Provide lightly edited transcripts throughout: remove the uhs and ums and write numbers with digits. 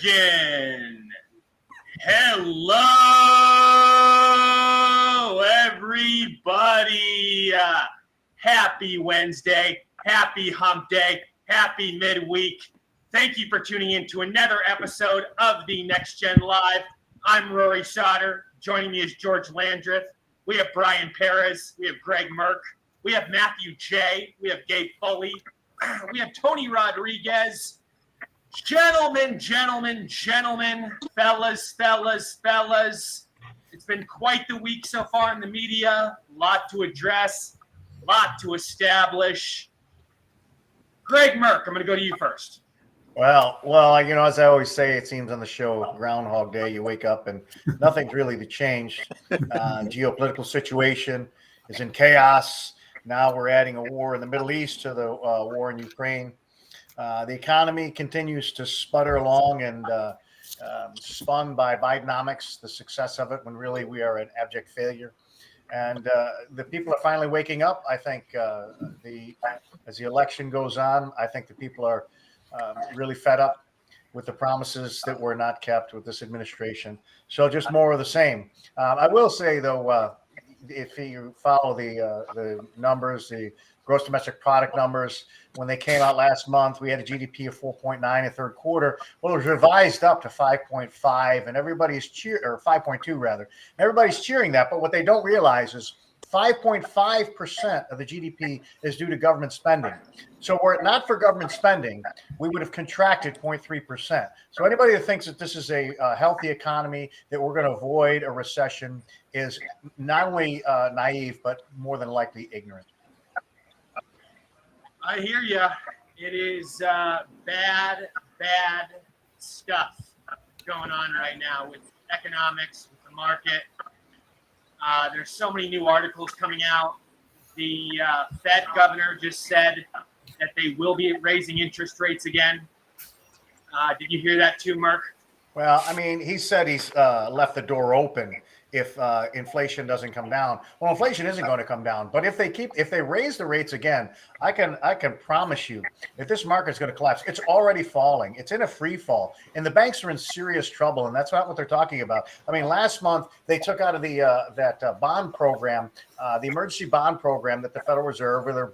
begin. Hello, everybody. Happy Wednesday. Happy hump day. Happy midweek. Thank you for tuning in to another episode of TheNexGen Live. I'm Rory Sauter. Joining me is George Landreth. We have Brian Perez. We have Greg Merck. We have Matthew J. We have Gabe Foley. We have Tony Rodriguez. Gentlemen, fellas. It's been quite the week so far in the media. A lot to address, a lot to establish. Greg Merck, I'm going to go to you first. Well, as I always say, it seems on the show, Groundhog Day, you wake up and nothing's really changed. Geopolitical situation is in chaos. Now we're adding a war in the Middle East to the war in Ukraine. The economy continues to sputter along and spun by Bidenomics, the success of it, when really we are an abject failure. And the people are finally waking up. I think as the election goes on, I think the people are really fed up with the promises that were not kept with this administration. So just more of the same. I will say, though, if you follow the numbers, the gross domestic product numbers, when they came out last month, we had a GDP of 4.9 in third quarter. Well, it was revised up to 5.5, and everybody's or 5.2 rather. Everybody's cheering that, but what they don't realize is 5.5% of the GDP is due to government spending. So were it not for government spending, we would have contracted 0.3%. So anybody that thinks that this is a healthy economy, that we're going to avoid a recession, is not only naive, but more than likely ignorant. I hear you. It is bad stuff going on right now with economics, with the market. There's so many new articles coming out. The Fed governor just said that they will be raising interest rates again. Did you hear that too, Mark? Well, I mean, he said he's left the door open if inflation doesn't come down. Well, inflation isn't going to come down, but if they raise the rates again, I can promise you that this market's going to collapse. It's already falling. It's in a free fall, and the banks are in serious trouble, and that's not what they're talking about. I mean, last month they took out of the that bond program, the emergency bond program that the Federal Reserve, where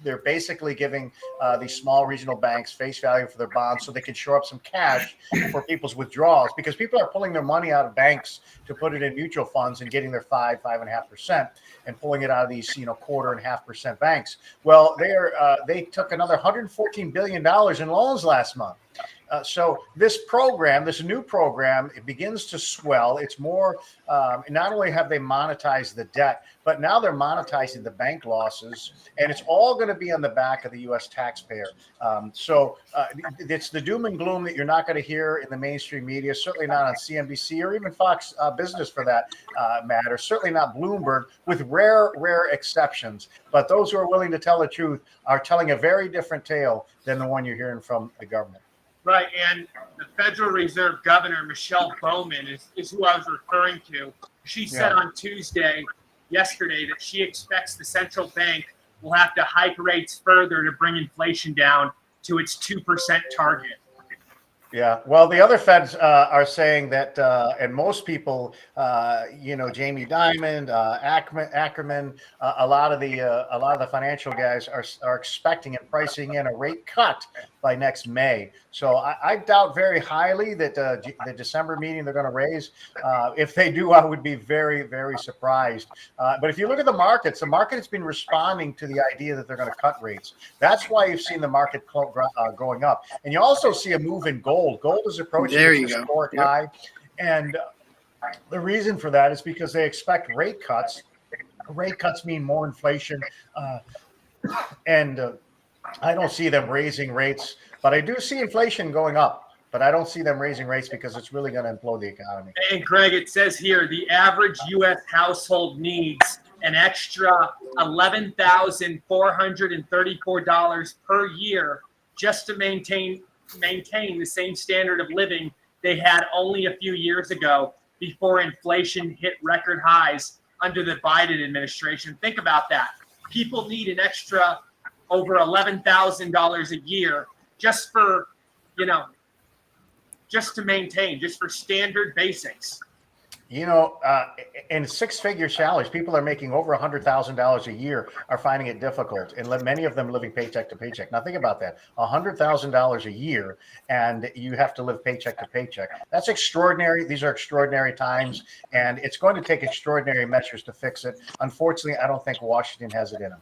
they're basically giving these small regional banks face value for their bonds so they can shore up some cash for people's withdrawals, because people are pulling their money out of banks to put it in mutual funds and getting their 5.5%, and pulling it out of these 0.25% banks. Well, they took another $114 billion in loans last month. So this new program, it begins to swell. It's more, not only have they monetized the debt, but now they're monetizing the bank losses, and it's all going to be on the back of the U.S. taxpayer. So it's the doom and gloom that you're not going to hear in the mainstream media, certainly not on CNBC or even Fox Business for that matter, certainly not Bloomberg, with rare exceptions. But those who are willing to tell the truth are telling a very different tale than the one you're hearing from the government. Right, and the Federal Reserve Governor, Michelle Bowman, is who I was referring to. She said on yesterday, that she expects the central bank will have to hike rates further to bring inflation down to its 2% target. Yeah, well, the other Feds are saying that, and most people, Jamie Dimon, Ackerman, a lot of the financial guys are expecting and pricing in a rate cut by next May. So I doubt very highly that the December meeting they're going to raise. If they do, I would be very, very surprised. But if you look at the market has been responding to the idea that they're going to cut rates. That's why you've seen the market going up. And you also see a move in gold. Gold is approaching its historic high. And the reason for that is because they expect rate cuts. Rate cuts mean more inflation. And I don't see them raising rates, but I do see inflation going up. But I don't see them raising rates because it's really going to implode the economy. And Greg, it says here the average U.S. household needs an extra $11,434 per year just to maintain the same standard of living they had only a few years ago before inflation hit record highs under the Biden administration. Think about that. People need an extra over $11,000 a year just for, just to maintain, just for standard basics. You know, in six-figure salaries, people are making over $100,000 a year are finding it difficult, and many of them living paycheck to paycheck. Now, think about that: $100,000 a year, and you have to live paycheck to paycheck. That's extraordinary. These are extraordinary times, and it's going to take extraordinary measures to fix it. Unfortunately, I don't think Washington has it in them.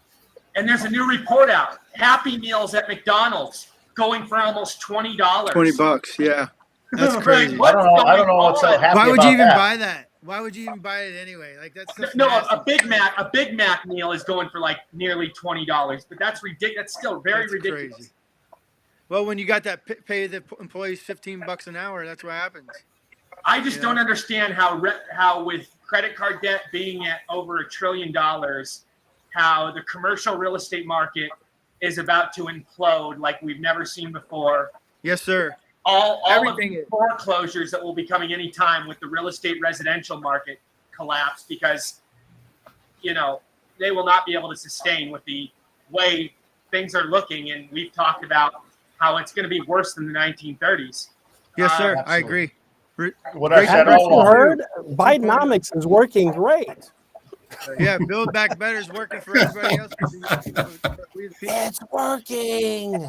And there's a new report out: Happy Meals at McDonald's going for almost $20. $20, yeah. That's crazy. I don't know what's so happy. Why would you even that. buy that? Why would you even buy it anyway? Like that's no, a Big Mac meal is going for like nearly $20, but that's ridiculous. That's still very ridiculous. Crazy. Well, when you got that pay the employees $15 an hour, that's what happens. I just don't understand how with credit card debt being at over $1 trillion, how the commercial real estate market is about to implode like we've never seen before. Yes, sir. All of the foreclosures that will be coming anytime with the real estate residential market collapse, because, you know, they will not be able to sustain with the way things are looking. And we've talked about how it's going to be worse than the 1930s. Yes, sir. Absolutely. I agree. What I said all along. Heard Bidenomics is working great. Yeah, Build Back Better is working for everybody else. It's working.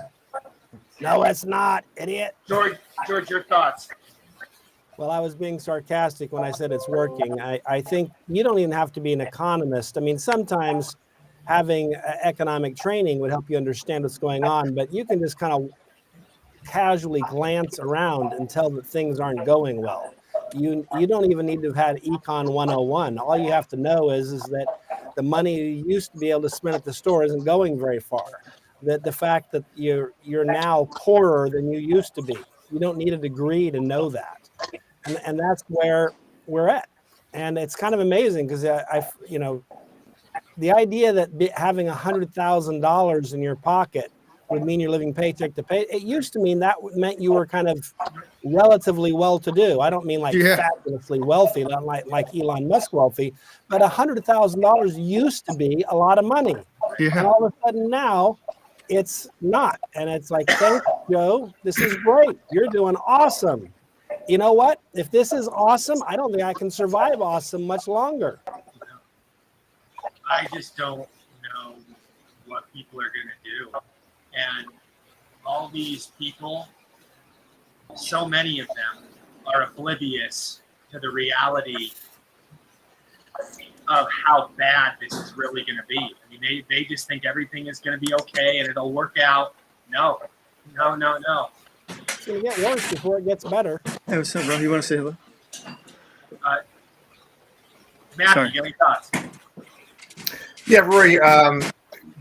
No, it's not, idiot. George, your thoughts? Well, I was being sarcastic when I said it's working. I think you don't even have to be an economist. I mean, sometimes having economic training would help you understand what's going on, but you can just kind of casually glance around and tell that things aren't going well. You don't even need to have had Econ 101. All you have to know is that the money you used to be able to spend at the store isn't going very far. That the fact that you're now poorer than you used to be. You don't need a degree to know that. And that's where we're at. And it's kind of amazing because the idea that having $100,000 in your pocket would mean you're living paycheck to pay. It used to mean that meant you were kind of relatively well-to-do. I don't mean like fabulously wealthy, not like Elon Musk wealthy, but $100,000 used to be a lot of money. Yeah. And all of a sudden now it's not. And it's like, thanks, Joe. This is great. You're doing awesome. You know what? If this is awesome, I don't think I can survive awesome much longer. I just don't know what people are going to do. And all these people, so many of them are oblivious to the reality of how bad this is really going to be. I mean, they just think everything is going to be okay and it'll work out. No. It's going to get worse before it gets better. Hey, what's up, bro? You want to say hello? Matthew, any thoughts? Yeah, Rory,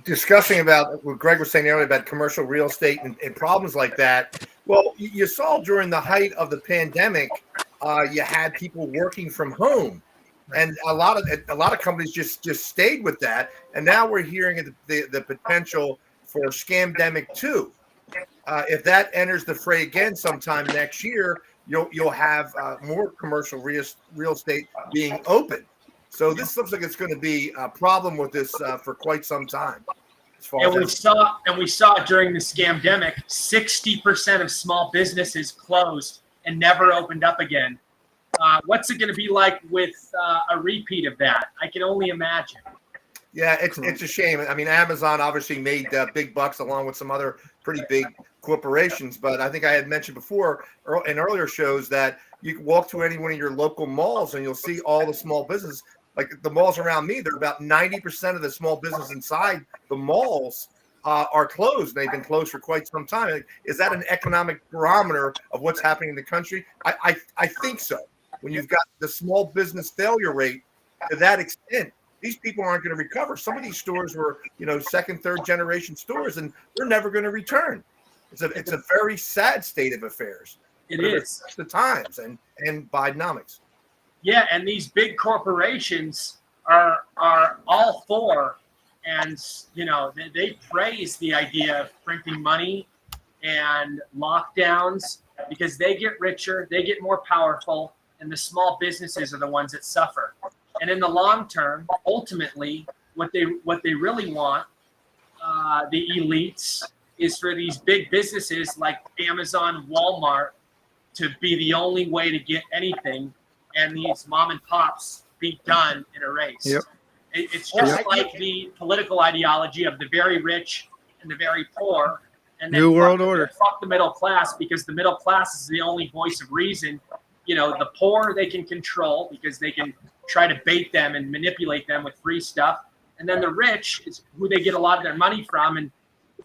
discussing about what Greg was saying earlier about commercial real estate and problems like that. Well, you saw during the height of the pandemic, you had people working from home, and a lot of companies just stayed with that. And now we're hearing the potential for Scamdemic 2. If that enters the fray again sometime next year, you'll have more commercial real estate being open. So this looks like it's going to be a problem with this for quite some time. And we saw during the scamdemic, 60% of small businesses closed and never opened up again. What's it going to be like with a repeat of that? I can only imagine. Yeah, it's a shame. I mean, Amazon obviously made big bucks along with some other pretty big corporations. But I think I had mentioned before in earlier shows that you can walk to any one of your local malls and you'll see all the small business. Like the malls around me, they're about 90% of the small business inside the malls are closed. They've been closed for quite some time. Is that an economic barometer of what's happening in the country? I think so. When you've got the small business failure rate to that extent, these people aren't going to recover. Some of these stores were, second, third generation stores, and they're never going to return. It's a very sad state of affairs. It is. The times and Bidenomics. Yeah, and these big corporations are all for, and they praise the idea of printing money and lockdowns because they get richer, they get more powerful, and the small businesses are the ones that suffer. And in the long term, ultimately, what they really want, the elites, is for these big businesses like Amazon, Walmart, to be the only way to get anything, and these mom and pops be done and erased. Yep. It's just Yep. like the political ideology of the very rich and the very poor, and then New World Order. fuck the middle class, because the middle class is the only voice of reason. You know, the poor they can control because they can try to bait them and manipulate them with free stuff, and then the rich is who they get a lot of their money from, and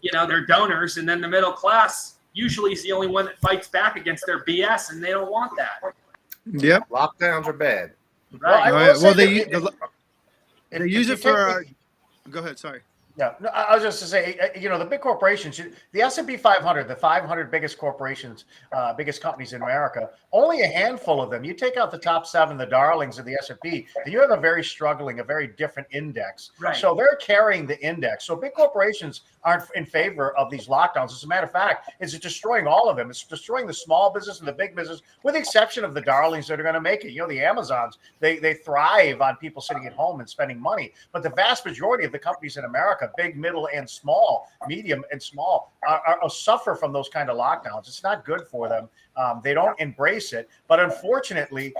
you know, their donors, and then the middle class usually is the only one that fights back against their BS, and they don't want that. Yep. Lockdowns are bad. Right. Well, they use it for. Go ahead. Sorry. Yeah, no, I was just to say, you know, the big corporations, the S&P 500, the 500 biggest corporations, biggest companies in America, only a handful of them. You take out the top 7, the darlings of the S&P, and you have a very different index. Right. So they're carrying the index. So big corporations aren't in favor of these lockdowns. As a matter of fact, it's destroying all of them. It's destroying the small business and the big business, with the exception of the darlings that are going to make it. You know, the Amazons, they thrive on people sitting at home and spending money. But the vast majority of the companies in America, big, middle, and small, medium and small, suffer from those kind of lockdowns. It's not good for them. They don't embrace it. But unfortunately,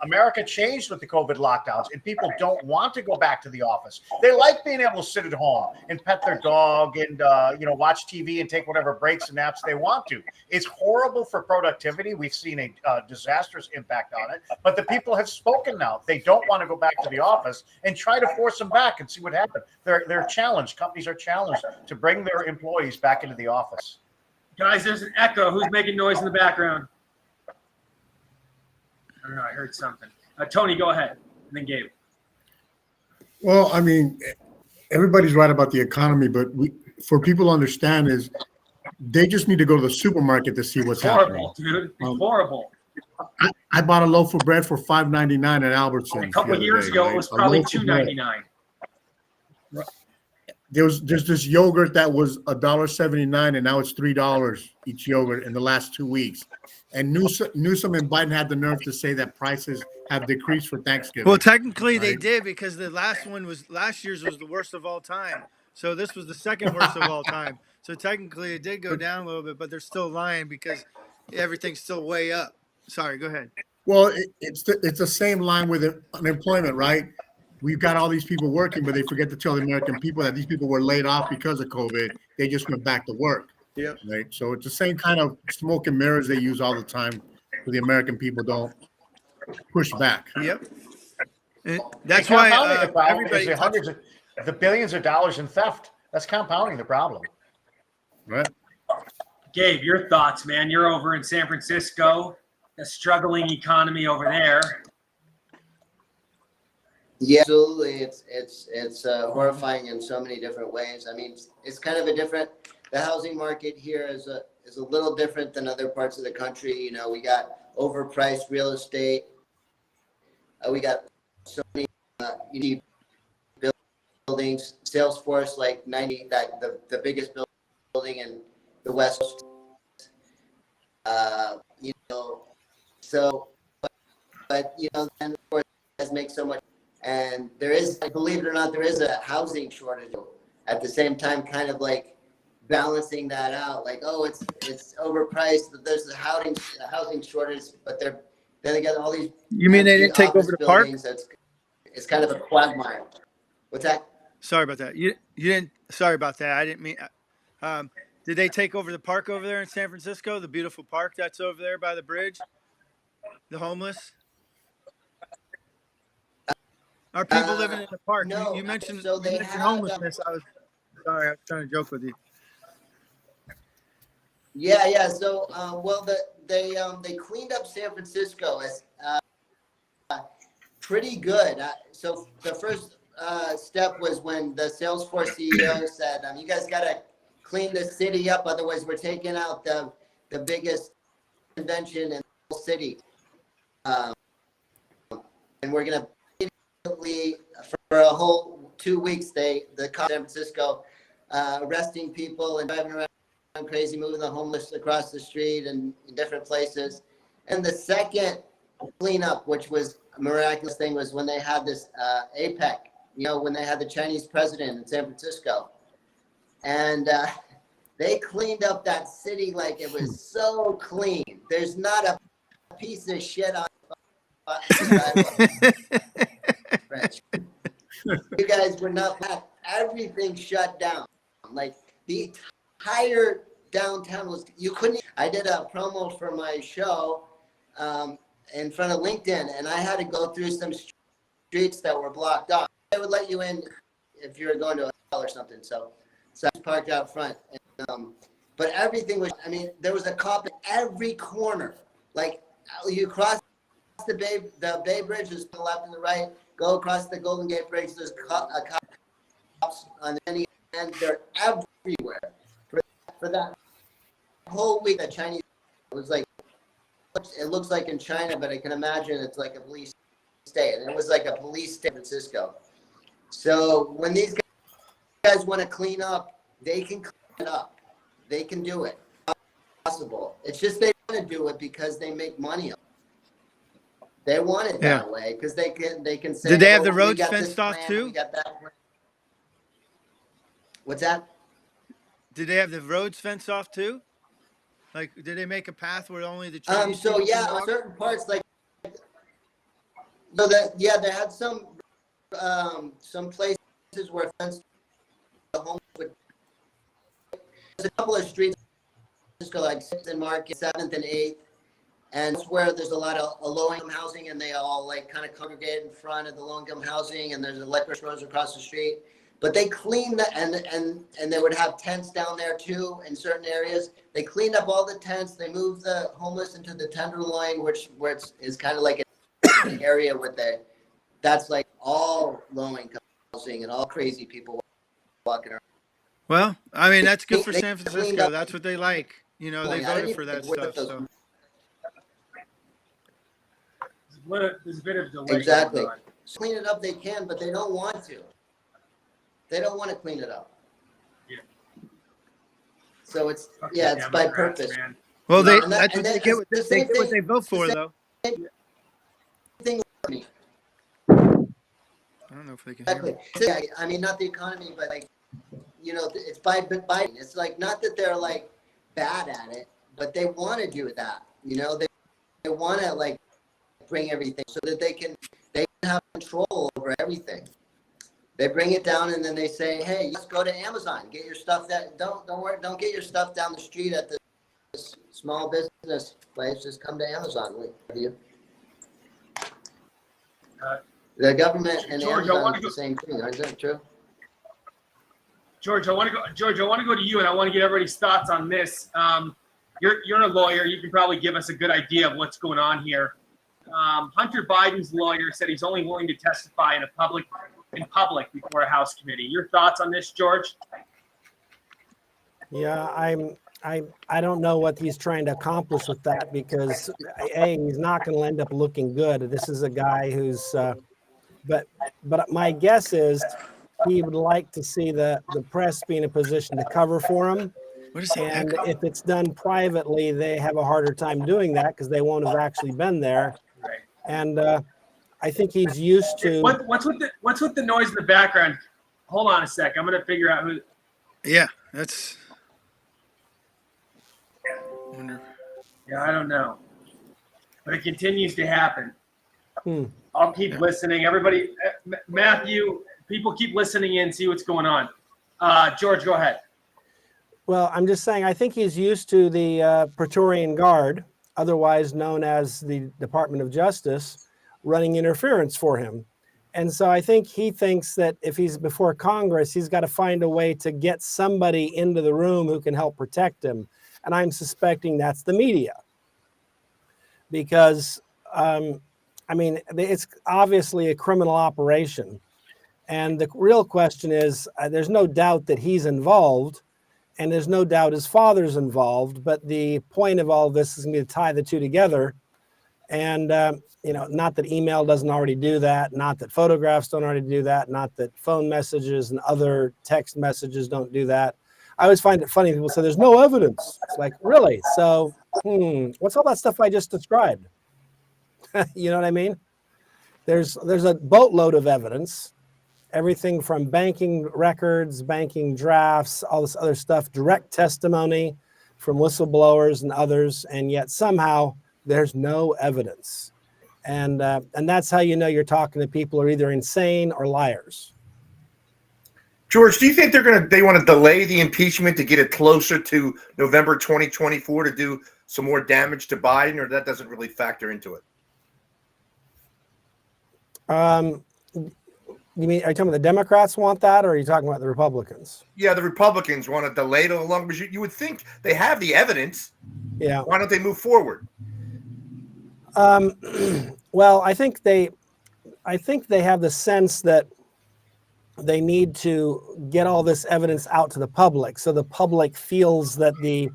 America changed with the COVID lockdowns, and people don't want to go back to the office. They like being able to sit at home and pet their dog and you know, watch TV and take whatever breaks and naps they want to. It's horrible for productivity. We've seen a disastrous impact on it. But the people have spoken now. They don't want to go back to the office, and try to force them back and see what happens. They're challenged. Companies are challenged to bring their employees back into the office. Guys, there's an echo. Who's making noise in the background? I don't know. I heard something. Tony, go ahead. And then Gabe. Well, I mean, everybody's right about the economy, but for people to understand is they just need to go to the supermarket to see what's Horrible, happening. dude. It's horrible. I bought a loaf of bread for $5.99 at Albertsons. A couple of years ago, it was probably $2.99. There's this yogurt that was $1.79, and now it's $3 each yogurt in the last 2 weeks. And Newsom and Biden had the nerve to say that prices have decreased for Thanksgiving. Well, technically they did, because the last year's was the worst of all time. So this was the second worst of all time. So technically it did go down a little bit, but they're still lying because everything's still way up. Sorry, go ahead. Well, it's the same line with unemployment, right? We've got all these people working, but they forget to tell the American people that these people were laid off because of COVID. They just went back to work. Yep. Right. So it's the same kind of smoke and mirrors they use all the time, so the American people don't push back. Yep. And that's why everybody the hundreds of the billions of dollars in theft. That's compounding the problem. Right. Gabe, your thoughts, man. You're over in San Francisco, a struggling economy over there. Yeah, absolutely. It's horrifying in so many different ways. I mean, it's kind of a different. The housing market here is a little different than other parts of the country. You know, we got overpriced real estate. We got so many buildings. Salesforce, like 90, that the biggest building in the West. You know, so, but you know, then of course, it does make so much. And there is, believe it or not, there is a housing shortage at the same time, kind of like balancing that out. Like, oh, it's overpriced, but there's a housing shortage, but then they got all these. You mean they didn't take over the park? It's kind of a quagmire. What's that? Sorry about that. You didn't. Sorry about that. I didn't mean. Did they take over the park over there in San Francisco? The beautiful park that's over there by the bridge. The homeless. Are people living in the park? No. You mentioned, So you mentioned homelessness. I was sorry. I was trying to joke with you. Yeah. So, well, they cleaned up San Francisco as pretty good. So the first step was when the Salesforce CEO said, "You guys got to clean the city up, otherwise we're taking out the biggest convention in the whole city, and we're gonna." For a whole 2 weeks, the San Francisco arresting people and driving around crazy, moving the homeless across the street and in different places. And the second cleanup, which was a miraculous thing, was when they had this APEC, you know, when they had the Chinese president in San Francisco. And They cleaned up that city like it was so clean. There's not a piece of shit on the sidewalk. You guys were not back. Everything shut down. Like the entire downtown was, you couldn't. I did a promo for my show in front of LinkedIn, and I had to go through some streets that were blocked off. They would let you in if you were going to a hotel or something. So I was parked out front. And, but everything was, I mean, there was a cop at every corner. Like you cross the Bay Bridge, is to the left and the right. Go across the Golden Gate Bridge, there's cops on any end. They're everywhere. For that whole week, the Chinese, it was like, it looks like in China, but I can imagine it's like a police state. And it was like a police state in San Francisco. So when these guys want to clean up, they can clean it up. They can do it. It's possible. It's just they want to do it because they make money. They want it that way because they can say. Did they have the roads fenced off too? We got that plan. What's that? Did they have the roads fenced off too? Like, did they make a path where only the Chinese So people yeah, can on walk? certain parts, like, so that they had some places where fenced the homes would. There's a couple of streets, like 6th and Market, 7th and 8th, and it's where there's a lot of low-income housing, and they all like kind of congregate in front of the low-income housing, and there's electric roads across the street. But they cleaned that, and they would have tents down there too in certain areas. They cleaned up all the tents. They moved the homeless into the Tenderloin, where it's kind of like an area where that's like all low-income housing and all crazy people walking around. Well, I mean, that's good for They San cleaned Francisco. up- That's what they like. You know, they voted for that stuff. So. There's a bit of delay. Exactly. going on. Clean it up they can, but they don't want to. They don't want to clean it up. Yeah. So it's Fuck yeah, the it's by Democrats, purpose. man. Well, they And that- that's and what they that- get. the They same get what thing- they vote for, the though. Thing with me. I don't know if they can hear me. Exactly. Yeah, I mean, not the economy, but like, you know, it's by Biden. It's like not that they're like bad at it, but they want to do that. You know, they want to like bring everything so that they can have control over everything. They bring it down and then they say, hey, let's go to Amazon, get your stuff don't worry, don't get your stuff down the street at this small business place. Just come to Amazon with you. The government and George, I Amazon wanna is the same thing, aren't that true? George, I want to go to you, and I want to get everybody's thoughts on this. You're a lawyer. You can probably give us a good idea of what's going on here. Hunter Biden's lawyer said he's only willing to testify in public before a House committee. Your thoughts on this, George? Yeah, I don't know what he's trying to accomplish with that because he's not going to end up looking good. This is a guy who's, but my guess is he would like to see the press be in a position to cover for him. What is that? And if it's done privately, they have a harder time doing that because they won't have actually been there. Right. And I think he's used to. What's with the noise in the background? Hold on a sec. I'm gonna figure out who. Yeah, that's. I wonder. Yeah, I don't know, but it continues to happen. Hmm. I'll keep listening. Everybody, Matthew, people keep listening in, see what's going on. George, go ahead. Well, I'm just saying, I think he's used to the Praetorian Guard, otherwise known as the Department of Justice, running interference for him. And so I think he thinks that if he's before Congress, he's got to find a way to get somebody into the room who can help protect him. And I'm suspecting that's the media. Because, I mean, it's obviously a criminal operation. And the real question is, there's no doubt that he's involved. And there's no doubt his father's involved, but the point of all this is going to tie the two together. And, you know, not that email doesn't already do that, not that photographs don't already do that, not that phone messages and other text messages don't do that. I always find it funny. People say there's no evidence. It's like, really? So, what's all that stuff I just described? You know what I mean? There's a boatload of evidence. everything from banking records, banking drafts, all this other stuff, direct testimony from whistleblowers and others, and yet somehow there's no evidence. And that's how you know you're talking to people who are either insane or liars. George, do you think they want to delay the impeachment to get it closer to November 2024 to do some more damage to Biden, or that doesn't really factor into it? You mean, are you talking about the Democrats want that, or are you talking about the Republicans? Yeah, the Republicans want to delay it along, because you would think they have the evidence. Yeah. Why don't they move forward? Well, I think they have the sense that they need to get all this evidence out to the public, so the public feels that the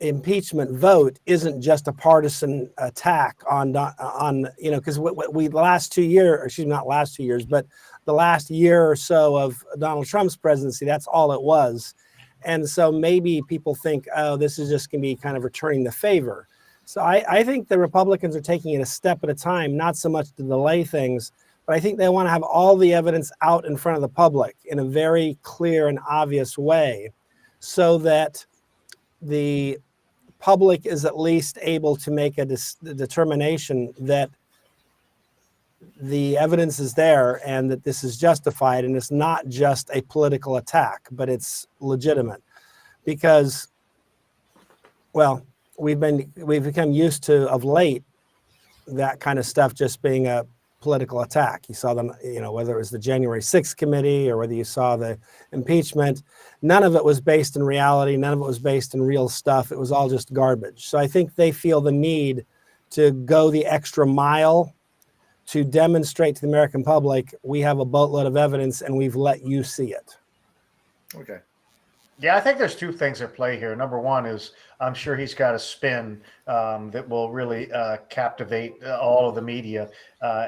impeachment vote isn't just a partisan attack on because we the last 2 years, excuse me, not last 2 years, but the last year or so of Donald Trump's presidency, that's all it was. And so maybe people think, oh, this is just going to be kind of returning the favor. So I think the Republicans are taking it a step at a time, not so much to delay things, but I think they want to have all the evidence out in front of the public in a very clear and obvious way, so that the public is at least able to make a determination that the evidence is there and that this is justified, and it's not just a political attack, but it's legitimate. Because, well, we've become used to, of late, that kind of stuff just being a political attack. You saw them, whether it was the January 6th committee or whether you saw the impeachment, none of it was based in reality. None of it was based in real stuff. It was all just garbage. So I think they feel the need to go the extra mile to demonstrate to the American public, we have a boatload of evidence and we've let you see it. Okay. Yeah, I think there's two things at play here. Number one is I'm sure he's got a spin that will really captivate all of the media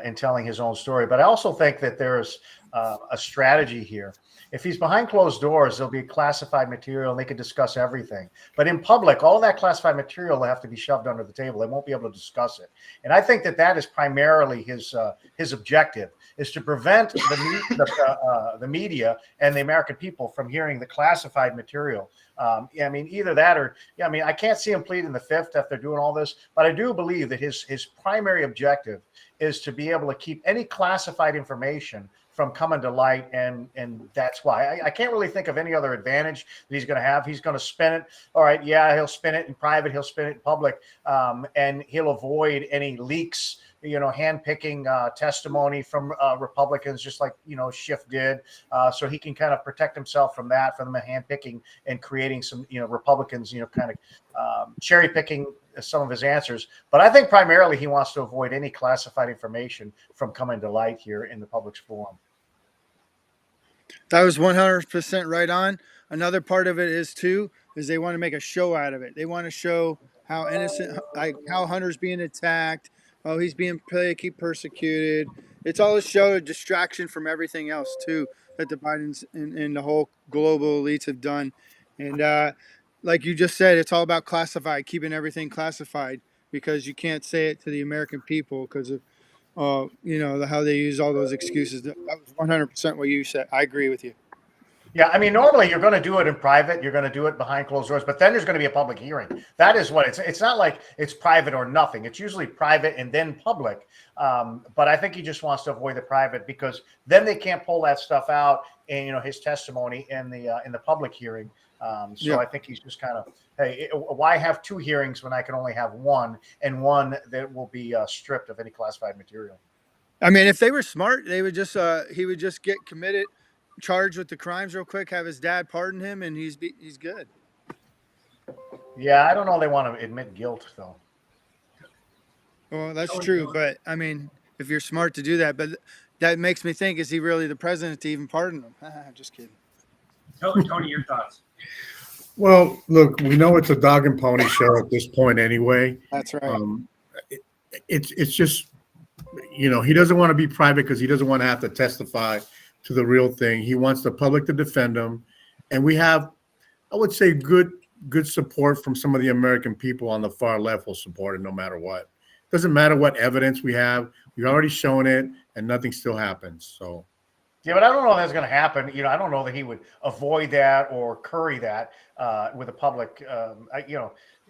in telling his own story. But I also think that there's a strategy here. If he's behind closed doors, there'll be classified material and they can discuss everything. But in public, all that classified material will have to be shoved under the table. They won't be able to discuss it. And I think that is primarily his objective, is to prevent the media and the American people from hearing the classified material. I mean, either that or, I can't see him pleading the fifth if they're doing all this, but I do believe that his primary objective is to be able to keep any classified information from coming to light, and that's why I can't really think of any other advantage that he's going to have. He's going to spin it. All right, yeah, he'll spin it in private, he'll spin it in public, and he'll avoid any leaks, hand-picking testimony from Republicans, just like, Schiff did. So he can kind of protect himself from that, from them hand-picking and creating some, Republicans, kind of cherry-picking some of his answers. But I think primarily he wants to avoid any classified information from coming to light here in the public's forum. That was 100% right on. Another part of it is they want to make a show out of it. They want to show how innocent, like how Hunter's being attacked, oh, he's being persecuted. It's all a show, a distraction from everything else too that the Bidens and the whole global elites have done. And like you just said, it's all about classified, keeping everything classified, because you can't say it to the American people because of how they use all those excuses. That was 100% what you said. I agree with you. Yeah, I mean, normally you're going to do it in private. You're going to do it behind closed doors, but then there's going to be a public hearing. That is what it's not like it's private or nothing. It's usually private and then public. But I think he just wants to avoid the private, because then they can't pull that stuff out and, his testimony in the public hearing. I think he's just kind of, hey, why have two hearings when I can only have one, and one that will be stripped of any classified material? I mean, if they were smart, they would just he would just get committed, charged with the crimes real quick, have his dad pardon him, and he's good. Yeah, I don't know. They want to admit guilt, though. Well, that's true, but I mean, if you're smart to do that, but that makes me think: is he really the president to even pardon him? Just kidding. Tony, your thoughts? Well, look, we know it's a dog and pony show at this point anyway. That's right. It's just, he doesn't want to be private because he doesn't want to have to testify to the real thing. He wants the public to defend him. And we have, I would say, good support from some of the American people on the far left will support it no matter what. Doesn't matter what evidence we have. We've already shown it, and nothing still happens. So Yeah, but I don't know if that's going to happen. I don't know that he would avoid that or curry that with the public.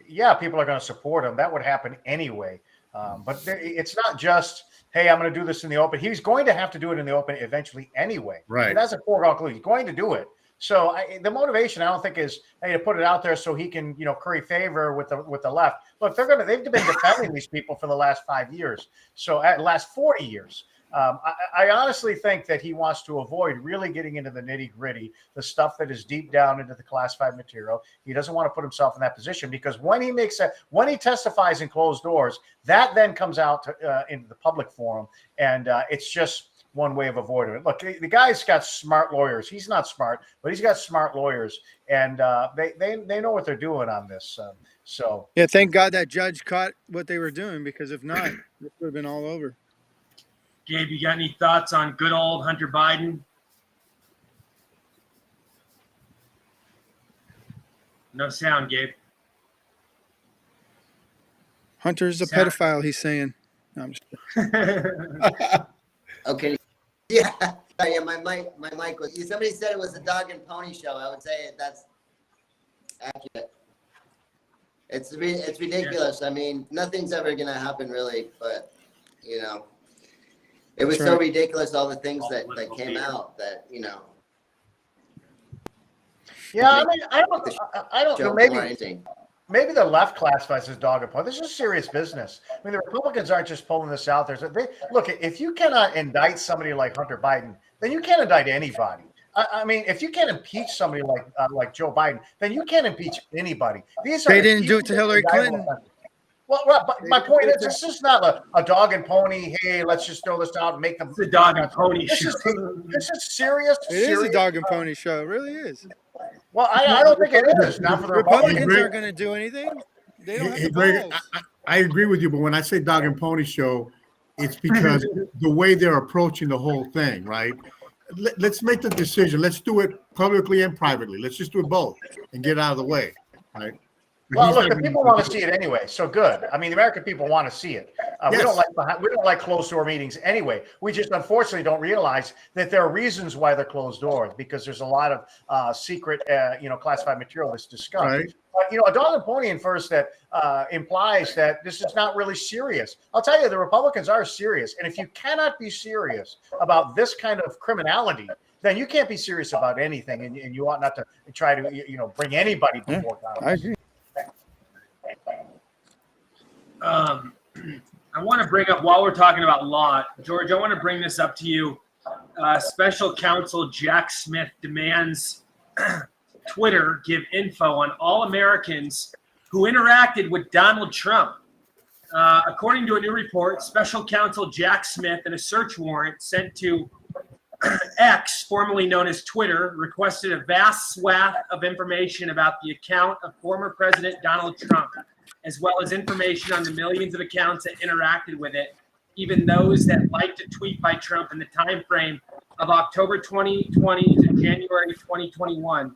Yeah, people are going to support him. That would happen anyway. But it's not just, hey, I'm going to do this in the open. He's going to have to do it in the open eventually anyway. Right. I mean, that's a foregone conclusion. He's going to do it. So the motivation, I don't think, is, hey, to put it out there so he can, curry favor with the left. Look, they've been defending these people for the last 5 years. So at last 40 years. I honestly think that he wants to avoid really getting into the nitty gritty, the stuff that is deep down into the classified material. He doesn't want to put himself in that position because when he testifies in closed doors, that then comes out into the public forum, and it's just one way of avoiding it. Look, the guy's got smart lawyers. He's not smart, but he's got smart lawyers, and they know what they're doing on this. So yeah, thank God that judge caught what they were doing, because if not, it would have been all over. Gabe, you got any thoughts on good old Hunter Biden? No sound, Gabe. Hunter's a pedophile, he's saying. No, I'm just... Okay. Yeah. Yeah. My mic was. Somebody said it was a dog and pony show. I would say that's accurate. It's ridiculous. I mean, nothing's ever gonna happen really, but it was so ridiculous. All the things that came out that Yeah, I mean, I don't know. Maybe the left classifies as dog and pony. This is serious business. I mean, the Republicans aren't just pulling this out there. Look, if you cannot indict somebody like Hunter Biden, then you can't indict anybody. I mean, if you can't impeach somebody like Joe Biden, then you can't impeach anybody. They didn't do it to Hillary Clinton. Well, but my point is, this is not a dog and pony. Hey, let's just throw this out and make them. It's a dog and pony show. This is serious. It is a dog and pony show. It really is. Well, I don't think it is. Not for the Republicans aren't going to do anything. They don't have the balls. I agree with you, but when I say dog and pony show, it's because the way they're approaching the whole thing, right? Let's make the decision. Let's do it publicly and privately. Let's just do it both and get it out of the way, right? Well, look, the people want to see it anyway, so good. I mean, the American people want to see it. Yes. We don't like closed door meetings anyway. We just unfortunately don't realize that there are reasons why they're closed doors, because there's a lot of secret, classified material that's discussed. Right. But a dog and pony infers that implies that this is not really serious. I'll tell you, the Republicans are serious, and if you cannot be serious about this kind of criminality, then you can't be serious about anything, and you ought not to try to bring anybody before Congress. I agree. I want to bring up, while we're talking about law, George, I want to bring this up to you. Special counsel Jack Smith demands Twitter give info on all Americans who interacted with Donald Trump. According to a new report, special counsel Jack Smith, in a search warrant sent to X, formerly known as Twitter, requested a vast swath of information about the account of former President Donald Trump, as well as information on the millions of accounts that interacted with it, even those that liked a tweet by Trump in the time frame of October 2020 to January 2021.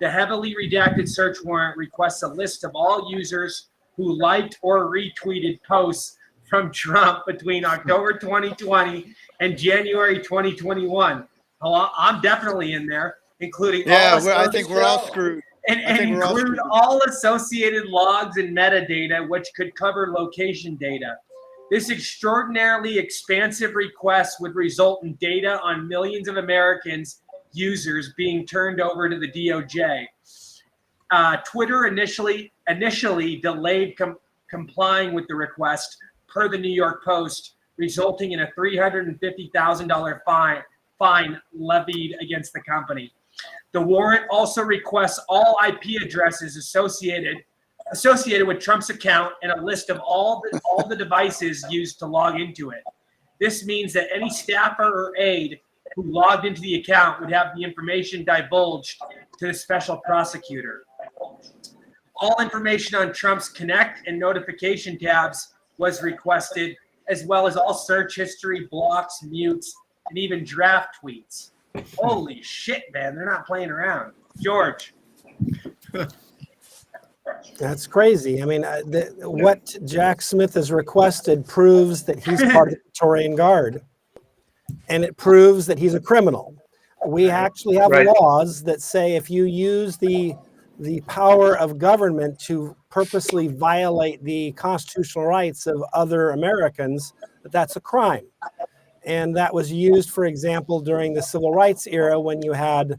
The heavily redacted search warrant requests a list of all users who liked or retweeted posts from Trump between October 2020 and January 2021. I'm definitely in there, including I think we're all screwed. And include all associated logs and metadata, which could cover location data. This extraordinarily expansive request would result in data on millions of Americans users being turned over to the DOJ. Twitter initially delayed complying with the request, per the New York Post, resulting in a $350,000 fine levied against the company. The warrant also requests all IP addresses associated with Trump's account and a list of all the devices used to log into it. This means that any staffer or aide who logged into the account would have the information divulged to the special prosecutor. All information on Trump's Connect and notification tabs was requested, as well as all search history, blocks, mutes, and even draft tweets. Holy shit, man. They're not playing around. George. That's crazy. I mean, what Jack Smith has requested proves that he's part of the Praetorian Guard. and it proves that he's a criminal. We actually have Right. laws that say if you use the power of government to purposely violate the constitutional rights of other Americans, that's a crime. And that was used, for example, during the civil rights era when you had,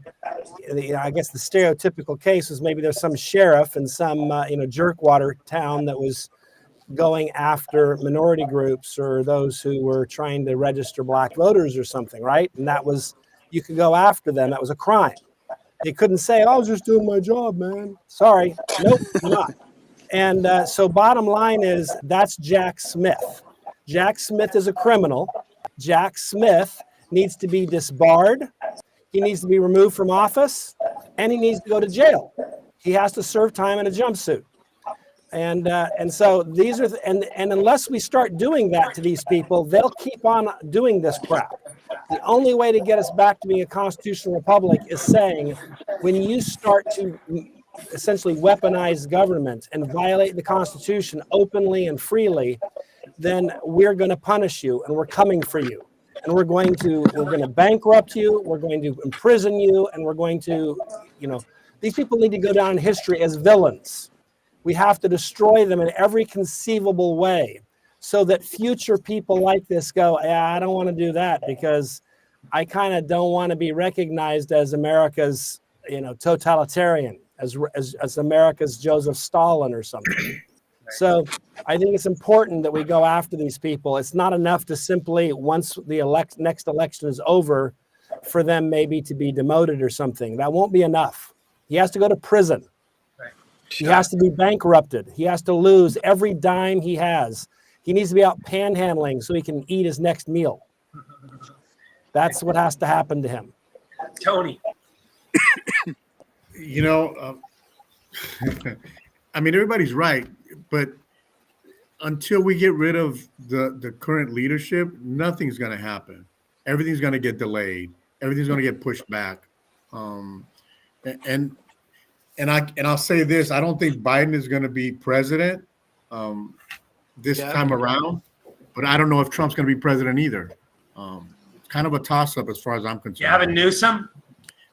I guess the stereotypical case was maybe there's some sheriff in some, jerkwater town that was going after minority groups or those who were trying to register black voters or something, right? And that was, you could go after them. That was a crime. They couldn't say, I was just doing my job, man. Sorry. Nope, you're not. And so bottom line is that's Jack Smith. Jack Smith is a criminal. Jack Smith needs to be disbarred. He needs to be removed from office, and he needs to go to jail. He has to serve time in a jumpsuit. And so these are, and unless we start doing that to these people, they'll keep on doing this crap. The only way to get us back to being a constitutional republic is saying, when you start to essentially weaponize government and violate the Constitution openly and freely, then we're going to punish you, and we're coming for you, and we're going to bankrupt you, we're going to imprison you, and we're going to, these people need to go down in history as villains. We have to destroy them in every conceivable way so that future people like this go, yeah, I don't want to do that because I kind of don't want to be recognized as America's, totalitarian, as America's Joseph Stalin or something. So I think it's important that we go after these people. It's not enough to simply, once the next election is over, for them maybe to be demoted or something. That won't be enough. He has to go to prison. He has to be bankrupted. He has to lose every dime he has. He needs to be out panhandling so he can eat his next meal. That's what has to happen to him. Tony. I mean, everybody's right, but until we get rid of the current leadership, nothing's going to happen. Everything's going to get delayed. Everything's going to get pushed back. And I'll say this: I don't think Biden is going to be president this time around, but I don't know if Trump's going to be president either. It's kind of a toss-up as far as I'm concerned. You have a Newsom?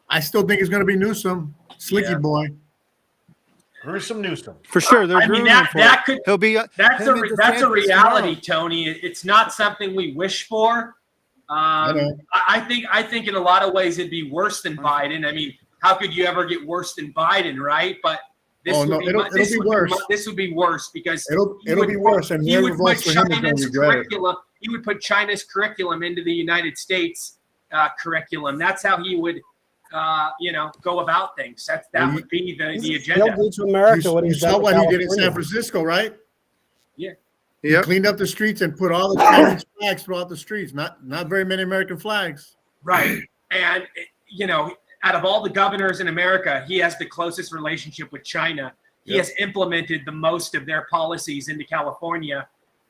I still think it's going to be Newsom, Slicky boy. Gruesome Newsom. For sure, they're grooming him for that it. could. He'll be. That's DeSantis a reality, tomorrow. Tony. It's not something we wish for. I think in a lot of ways it'd be worse than Biden. I mean, how could you ever get worse than Biden, right? But this would be worse because it'll be worse, and he would whoever put votes for him is going to China's regret it. curriculum. He would put China's curriculum into the United States curriculum. That's how he would, go about things. That would be the agenda. He'll do to America what You he's done saw to what he did in California. San Francisco, right? Yeah. He cleaned up the streets and put all the Chinese flags throughout the streets. Not very many American flags. Right. And, out of all the governors in America, he has the closest relationship with China. He has implemented the most of their policies into California.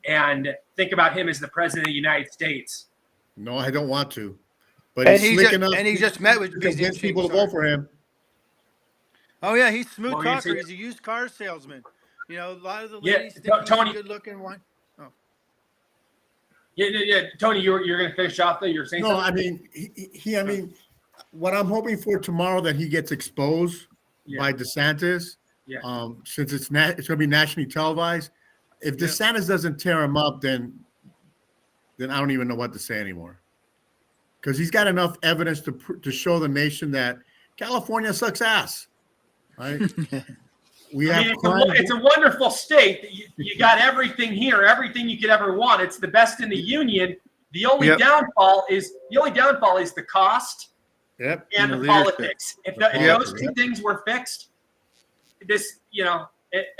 And think about him as the president of the United States. No, I don't want to. But And he's slick enough. he just met with to convince people to vote for him. Oh yeah, he's a smooth Well, talker. He's a used car salesman. A lot of the ladies think he's Tony. a good-looking one. Oh. Yeah. Tony, you're going to finish off there. You're saying No, something? I mean, what I'm hoping for tomorrow that he gets exposed by DeSantis, since it's going to be nationally televised. If DeSantis doesn't tear him up, then I don't even know what to say anymore. Because he's got enough evidence to show the nation that California sucks ass. Right? It's a wonderful state. You got everything here, everything you could ever want. It's the best in the union. The only downfall is the cost and the politics. If those two things were fixed,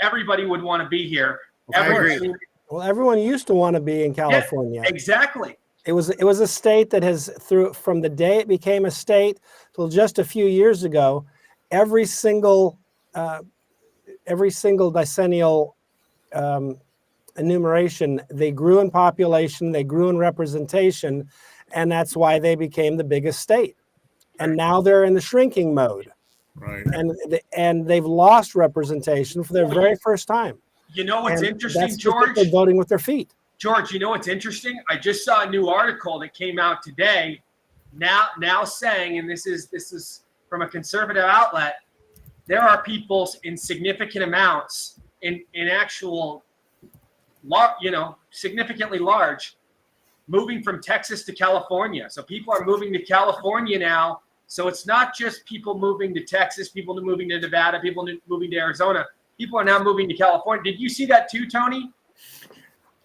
everybody would want to be here. I agree. Well, everyone used to want to be in California. Yeah, exactly. It was a state that has, from the day it became a state till just a few years ago, every single decennial enumeration, they grew in population, they grew in representation, and that's why they became the biggest state. And now they're in the shrinking mode. Right. And they've lost representation for their very first time. You know what's interesting, that's George? They're voting with their feet. George, you know what's interesting? I just saw a new article that came out today, now saying, and this is from a conservative outlet, there are people in significant amounts in actual, significantly large, moving from Texas to California. So people are moving to California now. So it's not just people moving to Texas, people moving to Nevada, people moving to Arizona. People are now moving to California. Did you see that too, Tony?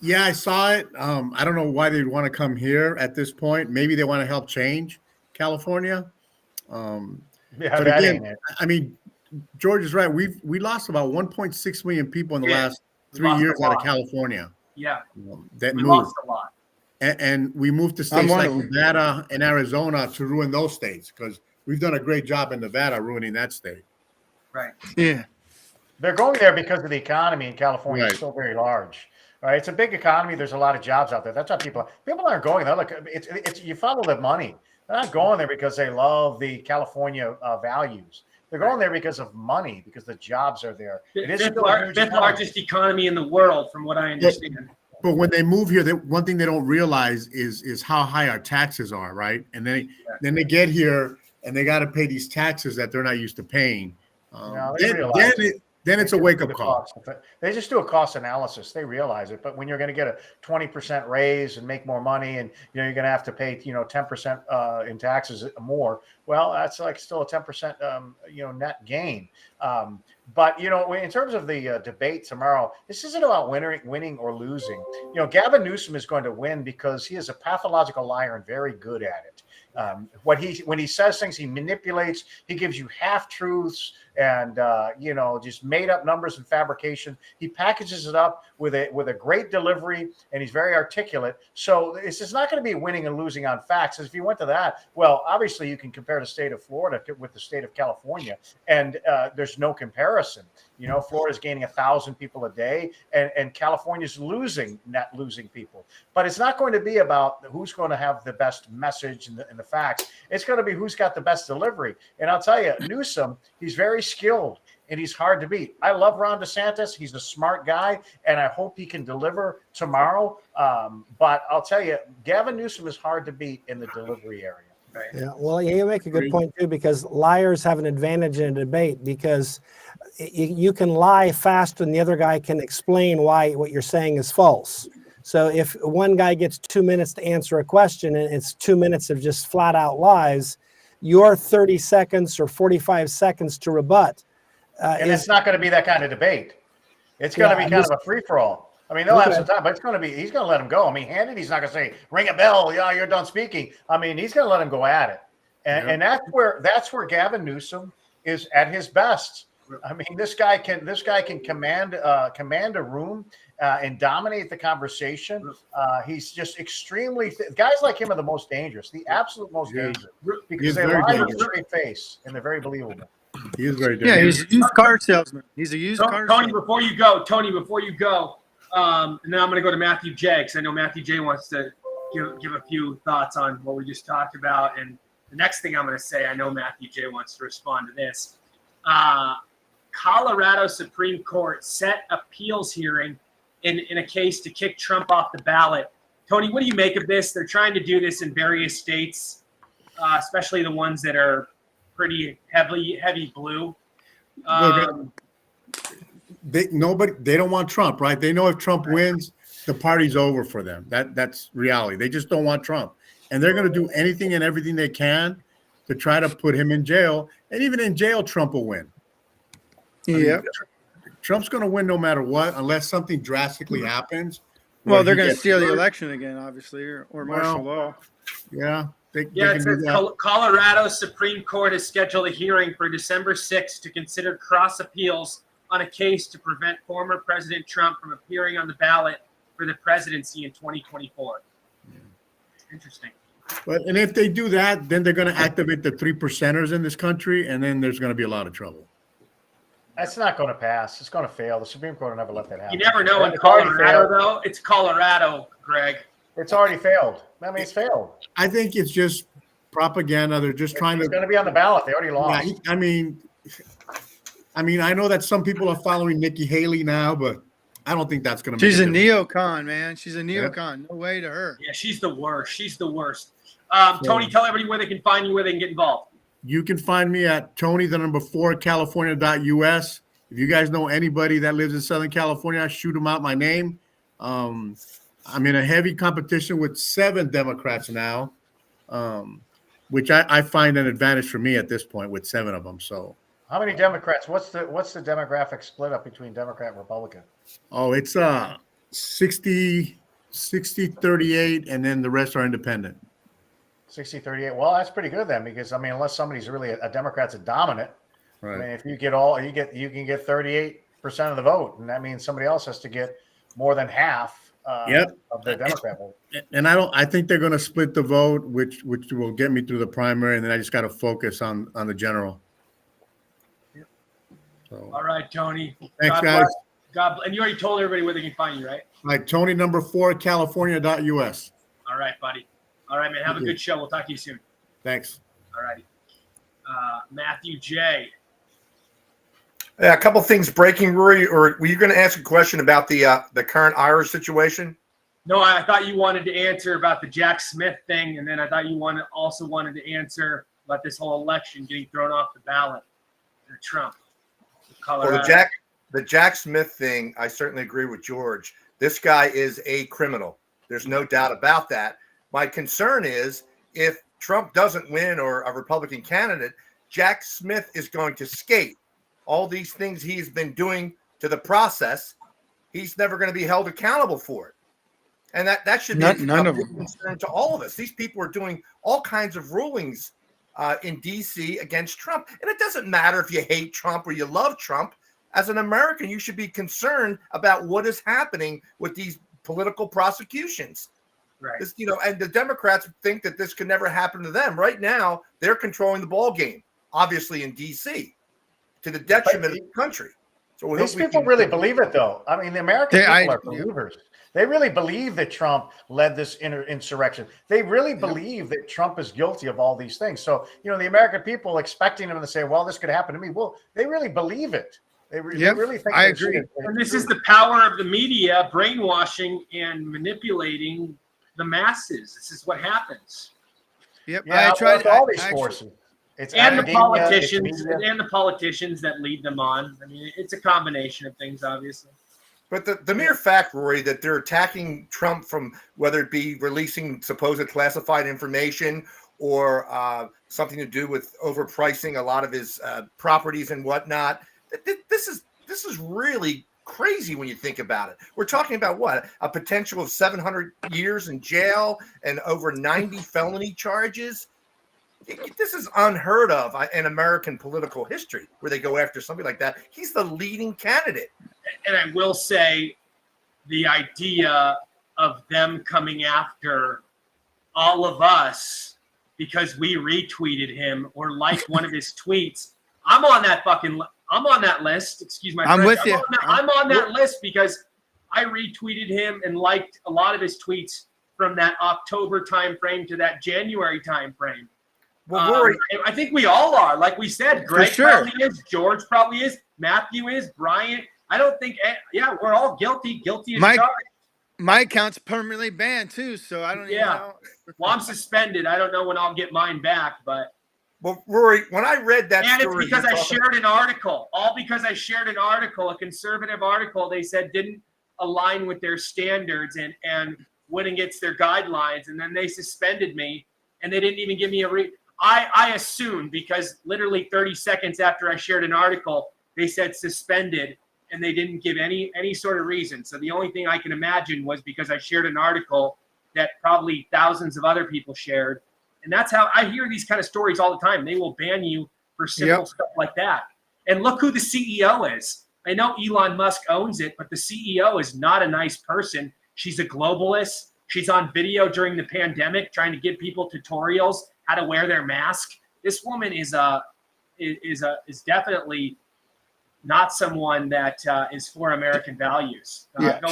Yeah, I saw it. I don't know why they'd want to come here at this point. Maybe they want to help change California. Yeah, But that again, ain't it. I mean, George is right. We lost about 1.6 million people in the last We 3 lost a years out of lot. California. Yeah, That we moved. lost a lot. And we moved to I'm states one like of them. Nevada and Arizona to ruin those states because we've done a great job in Nevada ruining that state. Right. Yeah. They're going there because of the economy in California is Right. so very large. Right? It's a big economy. There's a lot of jobs out there. That's why people aren't going there. Look, it's you follow the money. They're not going there because they love the California values. They're going there because of money, because the jobs are there. It is Fifth still a huge economy. largest economy in the world, from what I understand. But when they move here, one thing they don't realize is how high our taxes are, right? And then they get here and they got to pay these taxes that they're not used to paying. They realize Then it's a wake up call. They just do a cost analysis. They realize it. But when you're going to get a 20% raise and make more money, and you're going to have to pay 10% in taxes more, well, that's like still a 10% net gain. But in terms of the debate tomorrow, this isn't about winning or losing. Gavin Newsom is going to win because he is a pathological liar and very good at it. When he says things, he manipulates. He gives you half truths and just made up numbers and fabrication. He packages it up with a great delivery, and he's very articulate. So this is not going to be winning and losing on facts. If you went to that, well, obviously you can compare the state of Florida with the state of California, and there's no comparison. Florida's gaining 1,000 people a day, and California's losing people. But it's not going to be about who's going to have the best message and the facts. It's going to be who's got the best delivery. And I'll tell you, Newsom, he's very skilled and he's hard to beat. I love Ron DeSantis. He's a smart guy, and I hope he can deliver tomorrow. But I'll tell you, Gavin Newsom is hard to beat in the delivery area. Right. Yeah, well, you make a good point too, because liars have an advantage in a debate because you can lie faster than the other guy can explain why what you're saying is false. So if one guy gets 2 minutes to answer a question and it's 2 minutes of just flat out lies, your 30 seconds or 45 seconds to rebut. And it's not going to be that kind of debate. It's going to be kind of a free for all. I mean, they'll have some time, but he's going to let him go. I mean, Hannity's not going to say, ring a bell, yeah, you're done speaking. I mean, he's going to let him go at it. And that's where Gavin Newsom is at his best. I mean, this guy can command a room and dominate the conversation. He's just extremely guys like him are the most dangerous, the absolute most dangerous, because they lie to a straight face and they're very believable. He is very Yeah, dangerous. he's a used car salesman. He's a used car Tony, salesman. before you go, and then I'm going to go to Matthew J, because I know Matthew J wants to give a few thoughts on what we just talked about. And the next thing I'm going to say, I know Matthew J wants to respond to this. Colorado Supreme Court set appeals hearing in a case to kick Trump off the ballot. Tony, what do you make of this? They're trying to do this in various states, especially the ones that are pretty heavy blue. They don't want Trump, right? They know if Trump wins, the party's over for them. That's reality. They just don't want Trump. And they're going to do anything and everything they can to try to put him in jail. And even in jail, Trump will win. Yeah. Trump's going to win no matter what, unless something drastically happens. Well, they're going to steal the election again, obviously, or martial law. Yeah. It says Colorado Supreme Court has scheduled a hearing for December 6th to consider cross appeals on a case to prevent former President Trump from appearing on the ballot for the presidency in 2024. Interesting. And if they do that, then they're going to activate the 3%ers in this country, and then there's going to be a lot of trouble. That's not going to pass. It's going to fail. The Supreme Court will never let that happen. You never know in Colorado, though. It's Colorado, Greg. It's already failed. I mean, it's failed. I think it's just propaganda. They're just trying to. It's going to be on the ballot. They already lost. Yeah, I mean, I know that some people are following Nikki Haley now, but I don't think that's going to. She's a difference. neocon, man. She's a neocon. No way to her. Yeah, she's the worst. She's the worst. Tony, tell everybody where they can find you, where they can get involved. You can find me at Tony4California.us. If you guys know anybody that lives in Southern California, shoot them out my name. I'm in a heavy competition with 7 Democrats now, which I find an advantage for me at this point with 7 of them. So, how many Democrats? What's the demographic split up between Democrat and Republican? oh, it's 60, 38, and then the rest are independent. 60-38. Well, that's pretty good then, because I mean, unless somebody's really a Democrat's a dominant. Right. I mean, if you can get 38% of the vote, and that means somebody else has to get more than half of the Democrat vote. And I think they're going to split the vote, which will get me through the primary, and then I just got to focus on the general. So, All right, Tony. thanks, God guys. bless. God bless. And you already told everybody where they can find you, right? Like Tony4California.us. All right, buddy. All right, man. Have a good show. We'll talk to you soon. Thanks. All righty. Matthew J. Yeah, a couple things breaking, Rory. Or were you going to ask a question about the current Irish situation? No, I thought you wanted to answer about the Jack Smith thing, and then I thought you also wanted to answer about this whole election getting thrown off the ballot for Trump. Well, the Jack Smith thing, I certainly agree with George. This guy is a criminal. There's no doubt about that. My concern is if Trump doesn't win or a Republican candidate, Jack Smith is going to skate. All these things he's been doing to the process, he's never going to be held accountable for it. And that should be None a of big them. concern to all of us. These people are doing all kinds of rulings in D.C. against Trump. And it doesn't matter if you hate Trump or you love Trump. As an American, you should be concerned about what is happening with these political prosecutions. Right. This, and the Democrats think that this could never happen to them. Right now, they're controlling the ball game, obviously in D.C., to the detriment of the country. So These people really believe it, though. I mean, the American people are believers. They really believe that Trump led this insurrection. They really believe that Trump is guilty of all these things. So, the American people expecting them to say, well, this could happen to me. Well, they really believe it. They really think I agree. And this is the power of the media brainwashing and manipulating the masses. This is what happens. Yep. Yeah, I tried all these forces. It's and the academia, politicians that lead them on. I mean, it's a combination of things, obviously. But the mere fact, Rory, that they're attacking Trump from whether it be releasing supposed classified information or something to do with overpricing a lot of his properties and whatnot, this is really crazy when you think about it. We're talking about what? A potential of 700 years in jail and over 90 felony charges. This is unheard of in American political history where they go after somebody like that. He's the leading candidate. And I will say the idea of them coming after all of us because we retweeted him or liked one of his tweets. I'm on that list. Excuse my I'm French. with you. I'm on that list because I retweeted him and liked a lot of his tweets from that October timeframe to that January timeframe. Well, Rory, I think we all are. Like we said, Greg sure. probably is, George probably is, Matthew is, Brian. I don't think, we're all guilty as charged. My account's permanently banned too, so I don't even know. Well, I'm suspended. I don't know when I'll get mine back, but. Well, Rory, when I read that and story, it's because I shared an article. All because I shared an article, a conservative article. They said didn't align with their standards and went against their guidelines, and then they suspended me, and they didn't even give me I assumed because literally 30 seconds after I shared an article, they said suspended, and they didn't give any sort of reason. So the only thing I can imagine was because I shared an article that probably thousands of other people shared. And that's how I hear these kind of stories all the time. They will ban you for simple stuff like that. And look who the CEO is. I know Elon Musk owns it, but the CEO is not a nice person. She's a globalist. She's on video during the pandemic trying to give people tutorials how to wear their mask. This woman is definitely not someone that is for American values.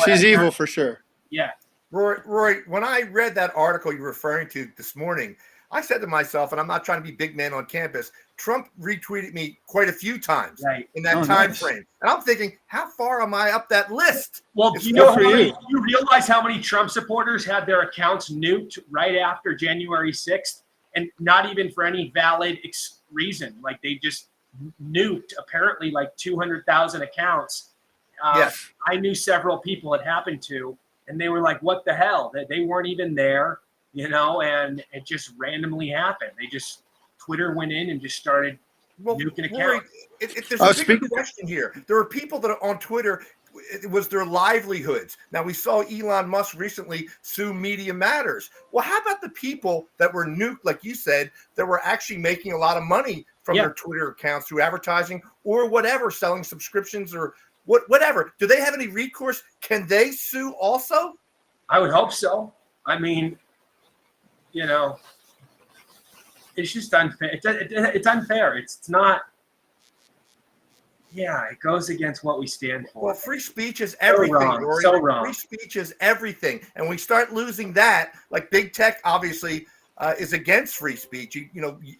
She's evil for sure. Yeah. Rory, when I read that article you're referring to this morning, I said to myself, and I'm not trying to be big man on campus, Trump retweeted me quite a few times Right. in that Oh, time nice. frame. And I'm thinking, how far am I up that list? Well, It's do you know good how for many, you. you realize how many Trump supporters had their accounts nuked right after January 6th, and not even for any valid reason? Like they just nuked apparently like 200,000 accounts. Yes. I knew several people it happened to, and they were like, "What the hell?" They weren't even there, and it just randomly happened. They just Twitter went in and just started Well, nuking Rory, accounts. there's a bigger Speaking. question here. There are people that are on Twitter. It was their livelihoods. Now we saw Elon Musk recently sue Media Matters. Well, how about the people that were nuked, like you said, that were actually making a lot of money from Yeah. their Twitter accounts through advertising or whatever, selling subscriptions or whatever? Do they have any recourse? Can they sue also? I would hope so. I mean, it's just unfair. It's unfair. It's not. Yeah, it goes against what we stand for. Well, free speech is everything, wrong, Rory. so wrong. Free speech is everything, and we start losing that. Like big tech, obviously, is against free speech.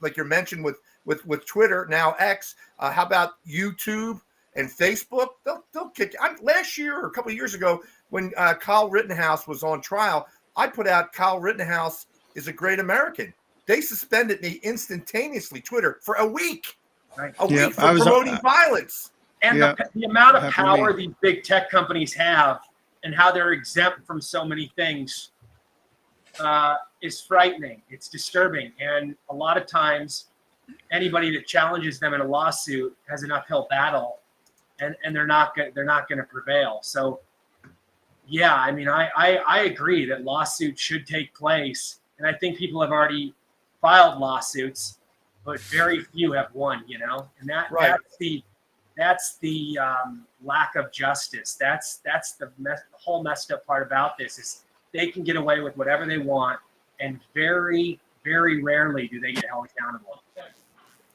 Like you're mentioned with Twitter now X. How about YouTube and Facebook? They'll kick. Last year or a couple of years ago, when Kyle Rittenhouse was on trial, I put out Kyle Rittenhouse is a great American. They suspended me instantaneously, Twitter, for a week. Right. A Yeah, week for promoting violence. And Yeah. the amount of Happened to power me. these big tech companies have and how they're exempt from so many things is frightening. It's disturbing. And a lot of times, anybody that challenges them in a lawsuit has an uphill battle, and they're not going to prevail. So, yeah, I mean, I agree that lawsuits should take place, and I think people have already filed lawsuits, but very few have won. And Right. that's the lack of justice. That's the whole messed up part about this is they can get away with whatever they want, and very, very rarely do they get held accountable.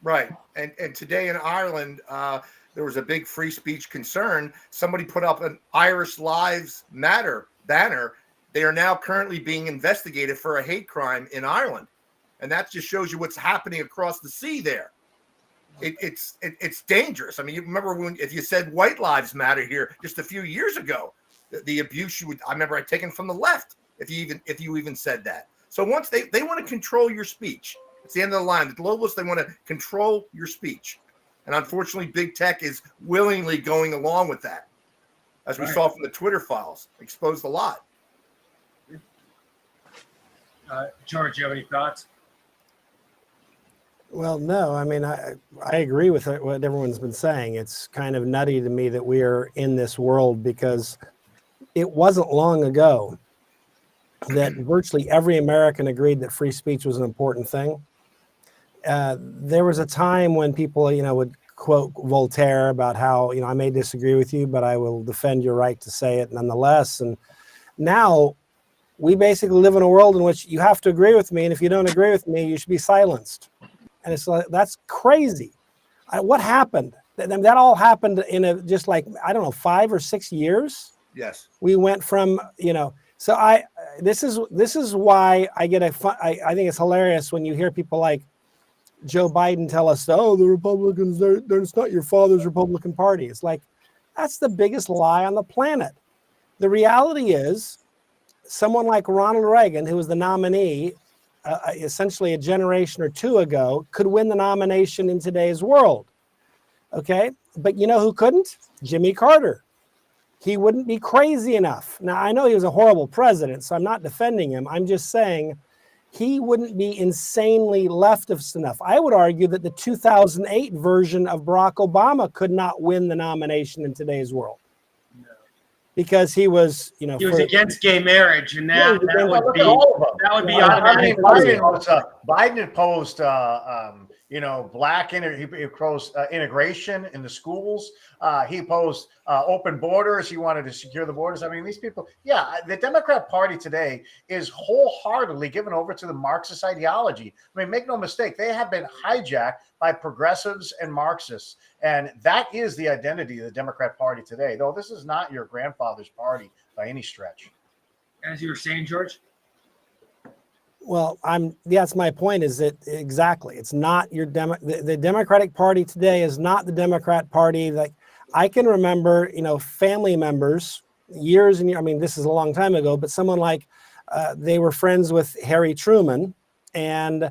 Right. And today in Ireland, there was a big free speech concern. Somebody put up an Irish Lives Matter banner. They are now currently being investigated for a hate crime in Ireland. And that just shows you what's happening across the sea there. It's dangerous. I mean, you remember if you said White Lives Matter here just a few years ago, the abuse I remember I taken from the left if you even said that. So once they want to control your speech. It's the end of the line. The globalists, they want to control your speech. And unfortunately, big tech is willingly going along with that. As we saw from the Twitter files, exposed a lot. George, you have any thoughts? Well, no, I mean, I agree with what everyone's been saying. It's kind of nutty to me that we are in this world because it wasn't long ago that virtually every American agreed that free speech was an important thing. There was a time when people, would quote Voltaire about how, I may disagree with you, but I will defend your right to say it nonetheless. And now we basically live in a world in which you have to agree with me. And if you don't agree with me, you should be silenced. And it's like, that's crazy. What happened? That all happened in just like, I don't know, 5 or 6 years. Yes. We went from, so this is why I get I think it's hilarious when you hear people like Joe Biden tell us, oh, the Republicans, it's not your father's Republican Party. It's like, that's the biggest lie on the planet. The reality is someone like Ronald Reagan, who was the nominee essentially a generation or two ago, could win the nomination in today's world. Okay. But you know who couldn't? Jimmy Carter. He wouldn't be crazy enough. Now, I know he was a horrible president, so I'm not defending him. I'm just saying he wouldn't be insanely leftist enough. I would argue that the 2008 version of Barack Obama could not win the nomination in today's world. Because he was, he was against gay marriage, and that would be automatic. automatic. Biden opposed, black he opposed integration in the schools. He opposed open borders. He wanted to secure the borders. I mean, these people. Yeah, the Democrat Party today is wholeheartedly given over to the Marxist ideology. I mean, make no mistake, they have been hijacked by progressives and Marxists. And that is the identity of the Democrat Party today, though this is not your grandfather's party by any stretch. As you were saying, George? Well, that's my point is that exactly. It's not your the Democratic Party today is not the Democrat Party. Like I can remember, family members years and years. I mean, this is a long time ago, but someone like they were friends with Harry Truman, and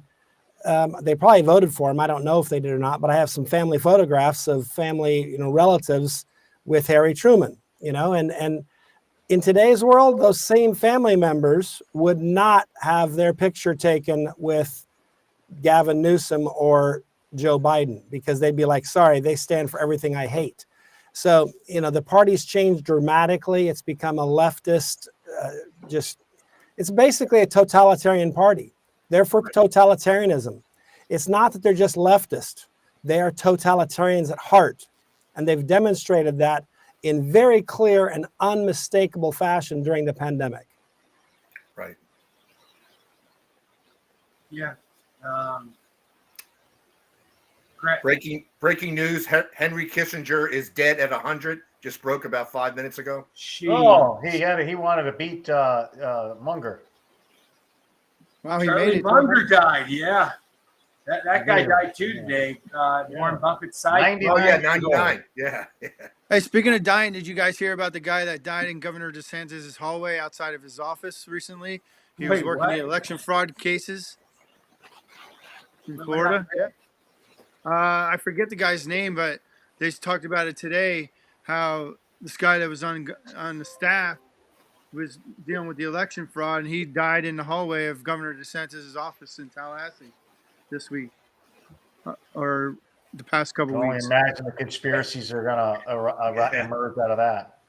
they probably voted for him. I don't know if they did or not, but I have some family photographs of family, relatives with Harry Truman, and in today's world, those same family members would not have their picture taken with Gavin Newsom or Joe Biden because they'd be like, sorry, they stand for everything I hate. So, the party's changed dramatically. It's become a leftist, it's basically a totalitarian party. They're for totalitarianism. It's not that they're just leftist. They are totalitarians at heart. And they've demonstrated that in very clear and unmistakable fashion during the pandemic. Right. Yeah. Great. Breaking news: Henry Kissinger is dead at 100. Just broke about 5 minutes ago. Oh, he wanted to beat Munger. Wow, he Charlie made it. Munger died. Yeah. That guy died too today. Warren Buffett's side. 99. Oh yeah, 99. Yeah. Hey, speaking of dying, did you guys hear about the guy that died in Governor DeSantis' hallway outside of his office recently? He was Wait, working what? the election fraud cases in Florida. Yeah. I forget the guy's name, but they talked about it today. How this guy that was on the staff was dealing with the election fraud, and he died in the hallway of Governor DeSantis' office in Tallahassee this week, or the past couple Can only weeks. imagine the conspiracies are gonna emerge out of that.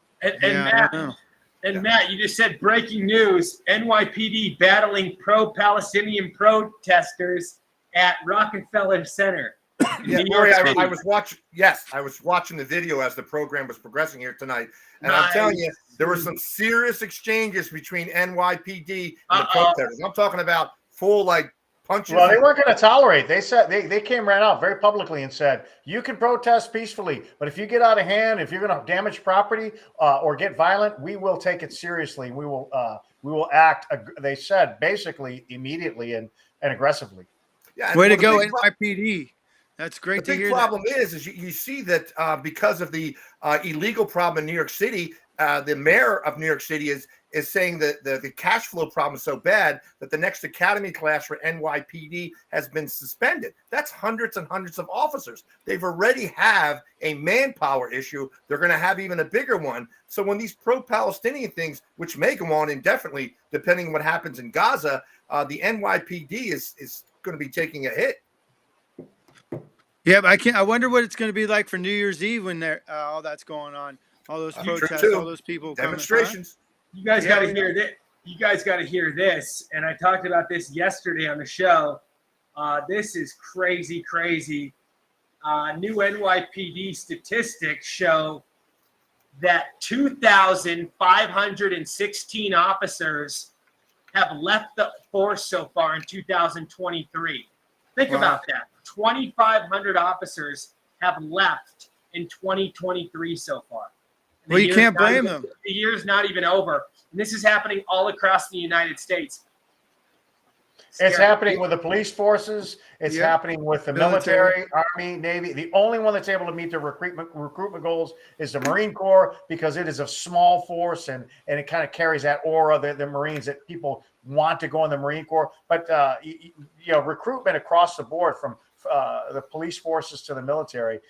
And Matt, you just said breaking news: NYPD battling pro-Palestinian protesters at Rockefeller Center. Yeah, New York Lori, City. I was watching. Yes, I was watching the video as the program was progressing here tonight, and I'm telling you, there were some serious exchanges between NYPD and the protesters. I'm talking about full punches. Well, they weren't going to tolerate. They said they came right out very publicly and said you can protest peacefully, but if you get out of hand, if you're going to damage property or get violent, we will take it seriously. We will act. They said basically immediately and aggressively. Yeah, way to go, NYPD. That's great to hear. The big problem is you see that because of the illegal problem in New York City, the mayor of New York City is saying that the cash flow problem is so bad that the next academy class for NYPD has been suspended. That's hundreds and hundreds of officers. They've already have a manpower issue. They're going to have even a bigger one. So when these pro-Palestinian things, which may go on indefinitely, depending on what happens in Gaza, the NYPD is going to be taking a hit. Yeah, but I wonder what it's going to be like for New Year's Eve when all that's going on. All those protests, all those people demonstrations. Coming, You guys got to hear this. You guys got to hear this. And I talked about this yesterday on the show. This is crazy, crazy. New NYPD statistics show that 2,516 officers have left the force so far in 2023. Think about that. 2,500 officers have left in 2023 so far. Well, you can't blame them. The year's not even over. And this is happening all across the United States. It's happening with the police forces. It's happening with the military, Army, Navy. The only one that's able to meet their recruitment goals is the Marine Corps because it is a small force and it kind of carries that aura, the Marines, that people want to go in the Marine Corps. But, recruitment across the board from the police forces to the military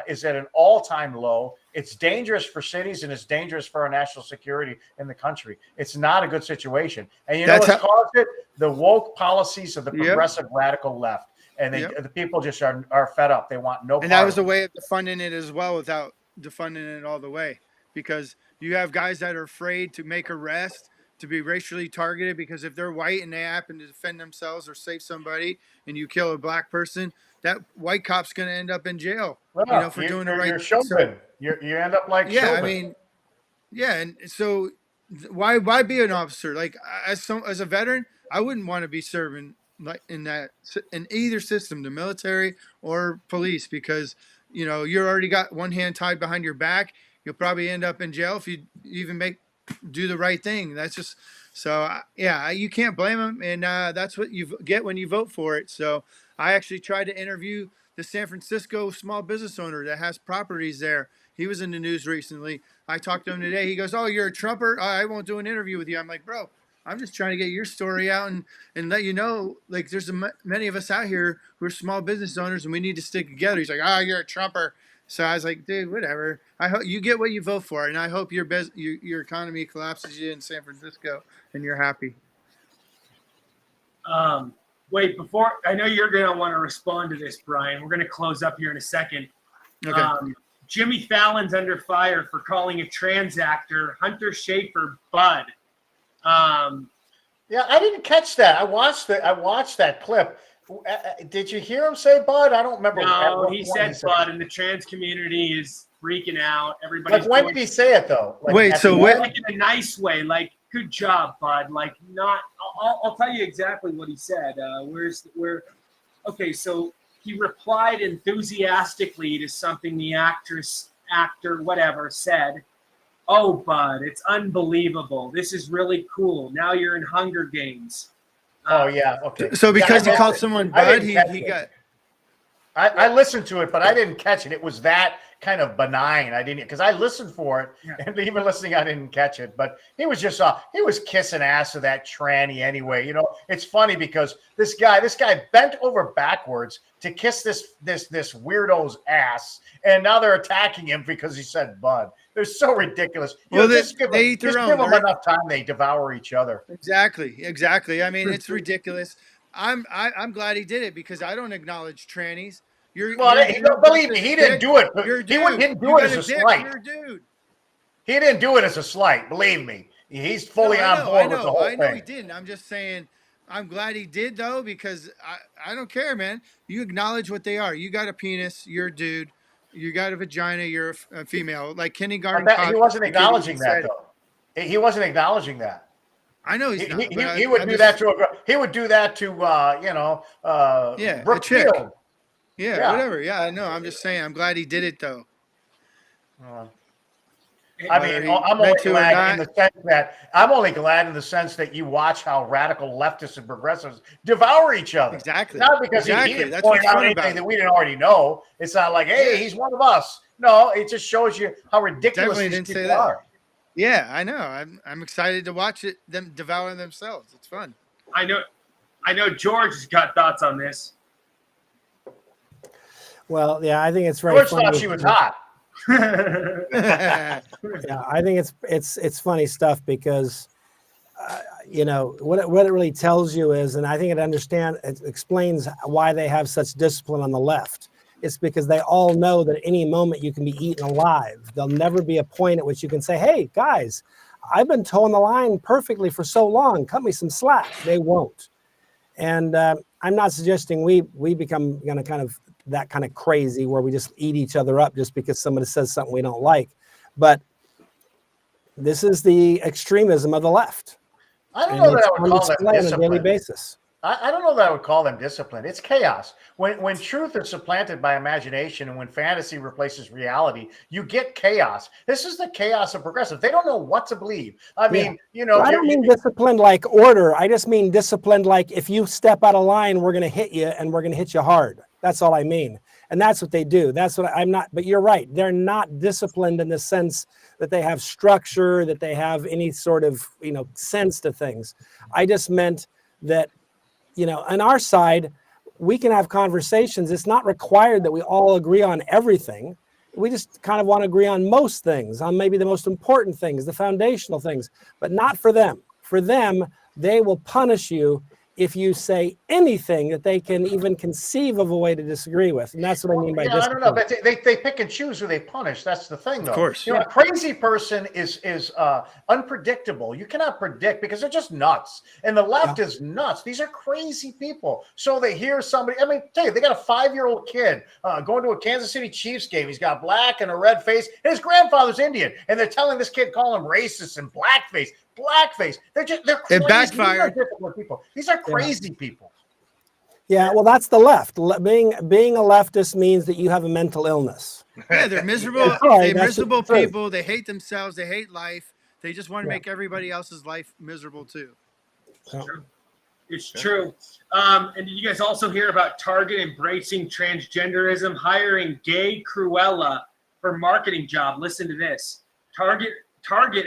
is at an all-time low. It's dangerous for cities and it's dangerous for our national security in the country. It's not a good situation. And you know what's caused it? The woke policies of the progressive radical left. And the people just are fed up. They want no part. And that was a way of defunding it as well without defunding it all the way. Because you have guys that are afraid to make arrests, to be racially targeted, because if they're white and they happen to defend themselves or save somebody and you kill a black person, that white cop's going to end up in jail, for doing the right thing. So, you end up like Chauvin. I mean, and so why be an officer? Like as a veteran, I wouldn't want to be serving like in either system, the military or police, because you're already got one hand tied behind your back. You'll probably end up in jail if you even do the right thing. That's just So yeah, you can't blame them, and that's what you get when you vote for it. So I actually tried to interview the San Francisco small business owner that has properties there. He was in the news recently. I talked to him today. He goes, "Oh, you're a Trumper? I won't do an interview with you." I'm like, "Bro, I'm just trying to get your story out and let you know, like, there's many of us out here who are small business owners, and we need to stick together." He's like, "Oh, you're a Trumper." So I was like, "Dude, whatever. I hope you get what you vote for, and I hope your economy collapses you in San Francisco, and you're happy." Wait, before I know you're going to want to respond to this, Brian. We're going to close up here in a second. Okay. Jimmy Fallon's under fire for calling a trans actor Hunter Schafer Bud. Yeah, I didn't catch that. I watched that clip. Did you hear him say Bud? I don't remember. No, he said Bud, and the trans community is freaking out. Everybody's Like, when did he say it though? Like, Wait, so like in a nice way, like good job, Bud. Like not. I'll tell you exactly what he said. Okay, so he replied enthusiastically to something the actor, whatever, said. "Oh, Bud, it's unbelievable. This is really cool. Now you're in Hunger Games." Oh yeah, okay. So because Yeah, he called someone I Bud, didn't catch he it. got. I listened to it, but I didn't catch it. It was that kind of benign. I didn't, because I listened for it, and even listening, I didn't catch it. But he was just he was kissing ass to that tranny anyway. You know, it's funny because this guy bent over backwards to kiss this weirdo's ass, and now they're attacking him because he said Bud. They're so ridiculous. Well, Just give they eat their them own. enough time, they devour each other. Exactly. I mean, it's ridiculous. I'm glad he did it because I don't acknowledge trannies. Believe me, he didn't do it. He didn't do it as a slight. You're a dude. He didn't do it as a slight. Believe me, he's fully on board with the whole thing. I know he didn't. I'm just saying, I'm glad he did though because I don't care, man. You acknowledge what they are. You got a penis. You're a dude. You got a vagina. You're a female. Like kindergarten. He wasn't acknowledging that though. He wasn't acknowledging that. I know he's not. He would do that to he would do that to Brooke a chick. Field. Yeah, whatever. Yeah, I know. I'm just saying. I'm glad he did it though. I mean, I'm only glad in the sense that you watch how radical leftists and progressives devour each other. Exactly. Not because he didn't point out anything that we didn't already know. It's not like, hey, he's one of us. No, it just shows you how ridiculous these people are. Yeah, I know. I'm excited to watch them devour themselves. It's fun. I know George has got thoughts on this. Well, yeah, I think it's very George funny. thought she was hot. Yeah, I think it's funny stuff because what it really tells you is, and I think it explains why they have such discipline on the left. It's because they all know that at any moment you can be eaten alive. There'll never be a point at which you can say, "Hey, guys, I've been towing the line perfectly for so long. Cut me some slack." They won't. And I'm not suggesting we become kind of crazy where we just eat each other up just because somebody says something we don't like. But this is the extremism of the left. I don't know that I would call that on a daily discipline. basis. I don't know that I would call them discipline. It's chaos. When truth is supplanted by imagination and when fantasy replaces reality, you get chaos. This is the chaos of progressive. They don't know what to believe. I mean, I don't mean disciplined like order. I just mean disciplined like if you step out of line, we're going to hit you and we're going to hit you hard. That's all I mean. And that's what they do. That's what I'm not. But you're right. They're not disciplined in the sense that they have structure, that they have any sort of, sense to things. I just meant that, on our side, we can have conversations. It's not required that we all agree on everything. We just kind of want to agree on most things, on maybe the most important things, the foundational things, but not for them. For them, they will punish you if you say anything that they can even conceive of a way to disagree with. And that's what I mean by discipline. I don't know, but they pick and choose who they punish. That's the thing, though. Of course. A crazy person is unpredictable. You cannot predict because they're just nuts. And the left is nuts. These are crazy people. So they hear somebody, tell you, they got a 5-year-old kid going to a Kansas City Chiefs game. He's got black and a red face, and his grandfather's Indian. And they're telling this kid, call him racist and blackface. They're crazy. It backfired. These are crazy people. Yeah, well, that's the left. Being a leftist means that you have a mental illness. Yeah, they're miserable. They're miserable people. They hate themselves. They hate life. They just want to make everybody else's life miserable too. It's true. And did you guys also hear about Target embracing transgenderism, hiring gay Cruella for marketing job? Listen to this. Target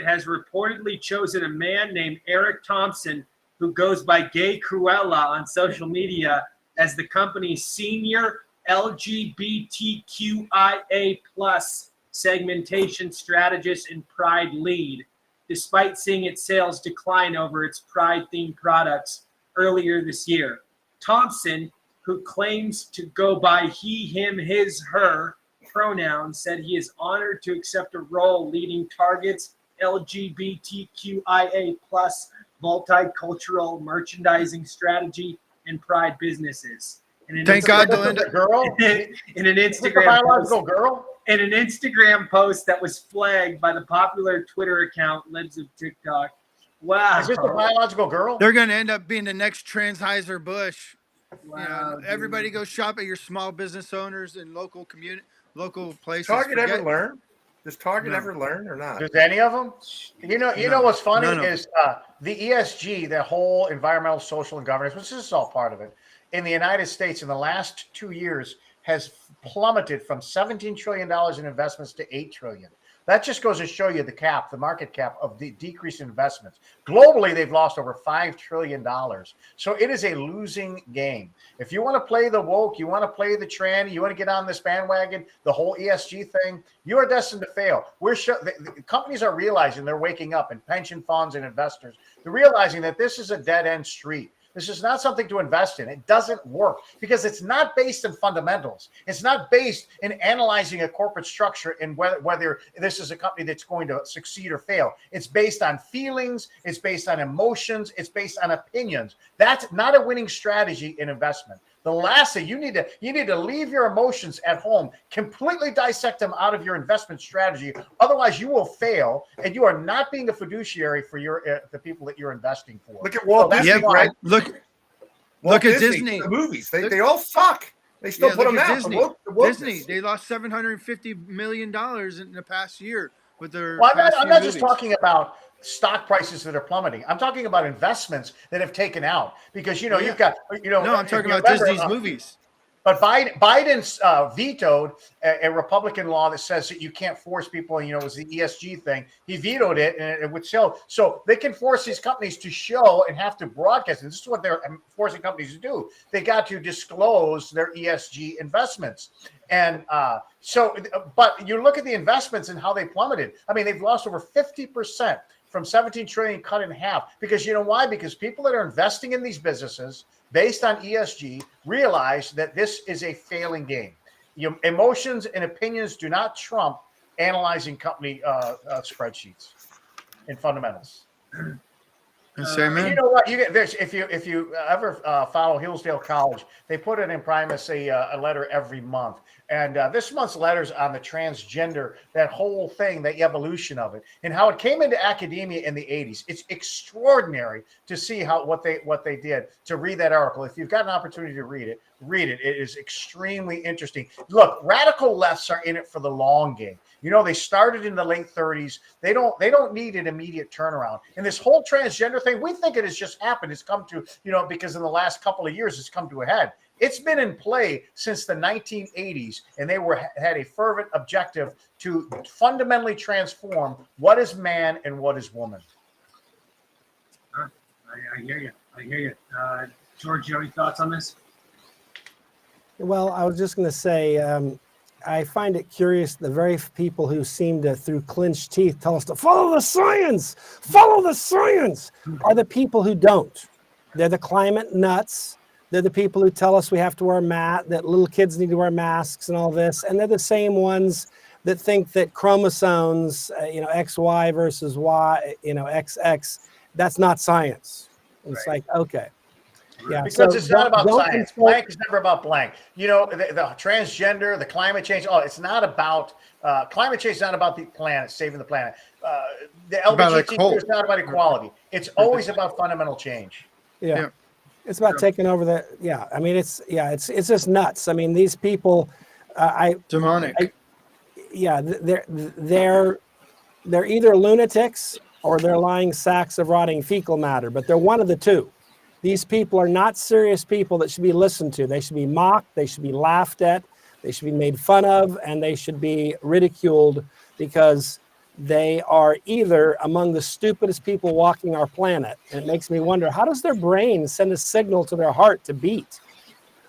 has reportedly chosen a man named Eric Thompson, who goes by Gay Cruella on social media, as the company's senior LGBTQIA plus segmentation strategist and Pride lead, despite seeing its sales decline over its Pride-themed products earlier this year. Thompson, who claims to go by he, him, his, her pronouns, said he is honored to accept a role leading Target's LGBTQIA plus multicultural merchandising strategy and Pride businesses. Thank God, Belinda. Girl? In an Instagram biological post, girl? in an Instagram post that was flagged by the popular Twitter account Lives of TikTok. Wow. Is this a biological girl? They're going to end up being the next Transheiser Bush. Wow, everybody go shop at your small business owners and local places. Target ever learn? Does Target ever learn or not? Does any of them? You know what's funny No. is the ESG, the whole environmental, social, and governance, which is all part of it, in the United States in the last 2 years has plummeted from $17 trillion in investments to $8 trillion. That just goes to show you the market cap of the decrease in investments. Globally, they've lost over $5 trillion. So it is a losing game. If you want to play the woke, you want to play the trend, you want to get on this bandwagon, the whole ESG thing, you are destined to fail. The companies are realizing, they're waking up, and pension funds and investors, they're realizing that this is a dead-end street. This is not something to invest in. It doesn't work because it's not based in fundamentals. It's not based in analyzing a corporate structure and whether this is a company that's going to succeed or fail. It's based on feelings. It's based on emotions. It's based on opinions. That's not a winning strategy in investment. The last thing you need to leave your emotions at home, completely dissect them out of your investment strategy. Otherwise, you will fail, and you are not being a fiduciary for the people that you're investing for. Look at Walt Disney, right? Look at Disney. The movies, they all suck. They still put them out. Disney, they lost $750 million in the past year with their. Well, I'm not just talking about stock prices that are plummeting. I'm talking about investments that have taken out because you've got No, I'm talking about Disney's movies. But Biden's vetoed a Republican law that says that you can't force people. It was the ESG thing. He vetoed it, and it would sell. So they can force these companies to show and have to broadcast. And this is what they're forcing companies to do. They got to disclose their ESG investments. And but you look at the investments and how they plummeted. I mean, they've lost over 50%. From 17 trillion cut in half. Because you know why? Because people that are investing in these businesses based on ESG realize that this is a failing game. Emotions and opinions do not trump analyzing company spreadsheets and fundamentals. You know what? If you ever follow Hillsdale College, they put it in Primus a letter every month. And this month's letters on the transgender, that whole thing, the evolution of it, and how it came into academia in the 80s. It's extraordinary to see what they did, to read that article. If you've got an opportunity to read it. It is extremely interesting. Look, radical lefts are in it for the long game. They started in the late 30s. They don't need an immediate turnaround. And this whole transgender thing, we think it has just happened. It's come to, because in the last couple of years, it's come to a head. It's been in play since the 1980s, and they had a fervent objective to fundamentally transform what is man and what is woman. I hear you. George, do you have any thoughts on this? Well, I was just going to say, I find it curious, the very people who seem to, through clenched teeth, tell us to follow the science, are the people who don't. They're the climate nuts. They're the people who tell us we have to wear that little kids need to wear masks and all this. And they're the same ones that think that chromosomes, XY versus Y, XX, that's not science. It's like, okay. Yeah, because it's not about science. Blank is never about blank. The transgender, the climate change. It's not about climate change. Is not about the planet, saving the planet. The LGBTQ is not about equality. It's always about fundamental change. Yeah. It's about taking over the. Yeah, I mean, it's just nuts. I mean, these people, demonic. They're either lunatics or they're lying sacks of rotting fecal matter, but they're one of the two. These people are not serious people that should be listened to. They should be mocked, they should be laughed at, they should be made fun of, and they should be ridiculed because they are either among the stupidest people walking our planet. And it makes me wonder, how does their brain send a signal to their heart to beat,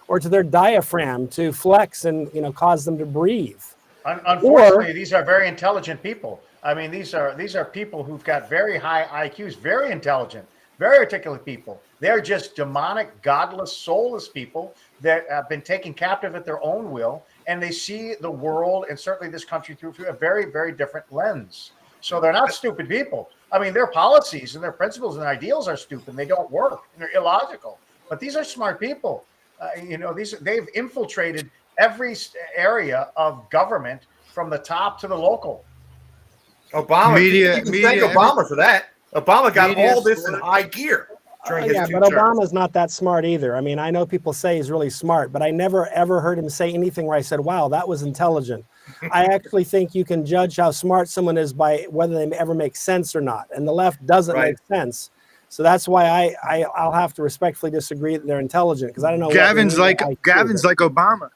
or to their diaphragm to flex and cause them to breathe? Unfortunately, these are very intelligent people. I mean, these are people who've got very high IQs, very intelligent, very articulate people. They're just demonic, godless, soulless people that have been taken captive at their own will, and they see the world and certainly this country through a very, very different lens. So they're not stupid people. I mean, their policies and their principles and ideals are stupid. They don't work. And they're illogical. But these are smart people. They've infiltrated every area of government from the top to the local. Obama, you can thank Obama for that. Obama got all this in high gear during his 2 but terms. Obama's not that smart either. I mean, I know people say he's really smart, but I never ever heard him say anything where I said, wow, that was intelligent. I actually think you can judge how smart someone is by whether they ever make sense or not. And the left doesn't make sense. So that's why I'll have to respectfully disagree that they're intelligent, because I don't know. Gavin's like Obama.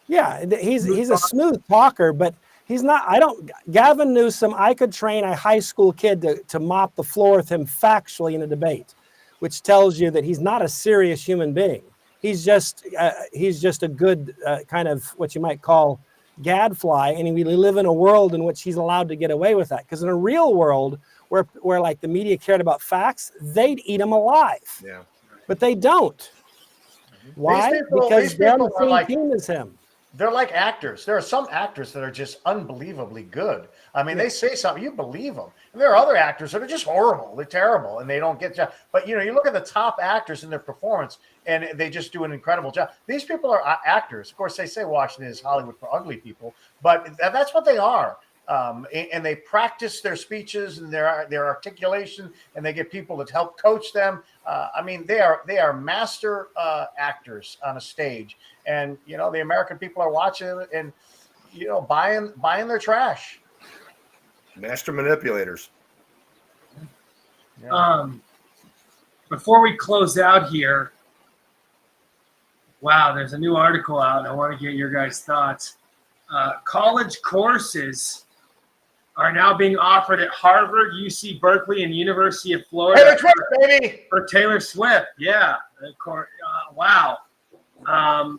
Yeah, he's a smooth talker, but he's not. Gavin Newsom, I could train a high school kid to mop the floor with him factually in a debate, which tells you that he's not a serious human being. He's just a good kind of what you might call gadfly, and we live in a world in which he's allowed to get away with that. Because in a real world where like the media cared about facts, they'd eat him alive. Yeah, but they don't. Why? Because they're on the same team as him. They're like actors. There are some actors that are just unbelievably good. I mean, they say something, you believe them. And there are other actors that are just horrible. They're terrible, and they don't get job. But you look at the top actors in their performance, and they just do an incredible job. These people are actors. Of course, they say Washington is Hollywood for ugly people, but that's what they are. And they practice their speeches and their articulation, and they get people to help coach them. I mean, they are master actors on a stage, and the American people are watching and buying their trash. Master manipulators. Yeah. Before we close out here, wow, there's a new article out, and I want to get your guys' thoughts. College courses are now being offered at Harvard, UC Berkeley, and University of Florida. Taylor Swift, baby! For Taylor Swift, yeah. Wow.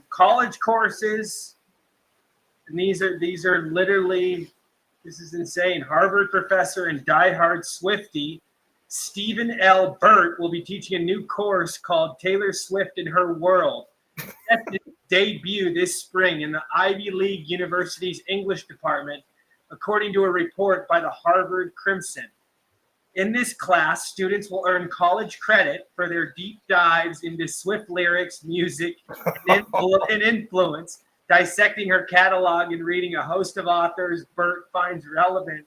College courses, and these are literally, this is insane. Harvard professor and diehard Swiftie Stephen L. Burt will be teaching a new course called Taylor Swift and Her World. Set to debut this spring in the Ivy League University's English department, according to a report by the Harvard Crimson. In this class, students will earn college credit for their deep dives into Swift lyrics, music, and influence, dissecting her catalog and reading a host of authors Burt finds relevant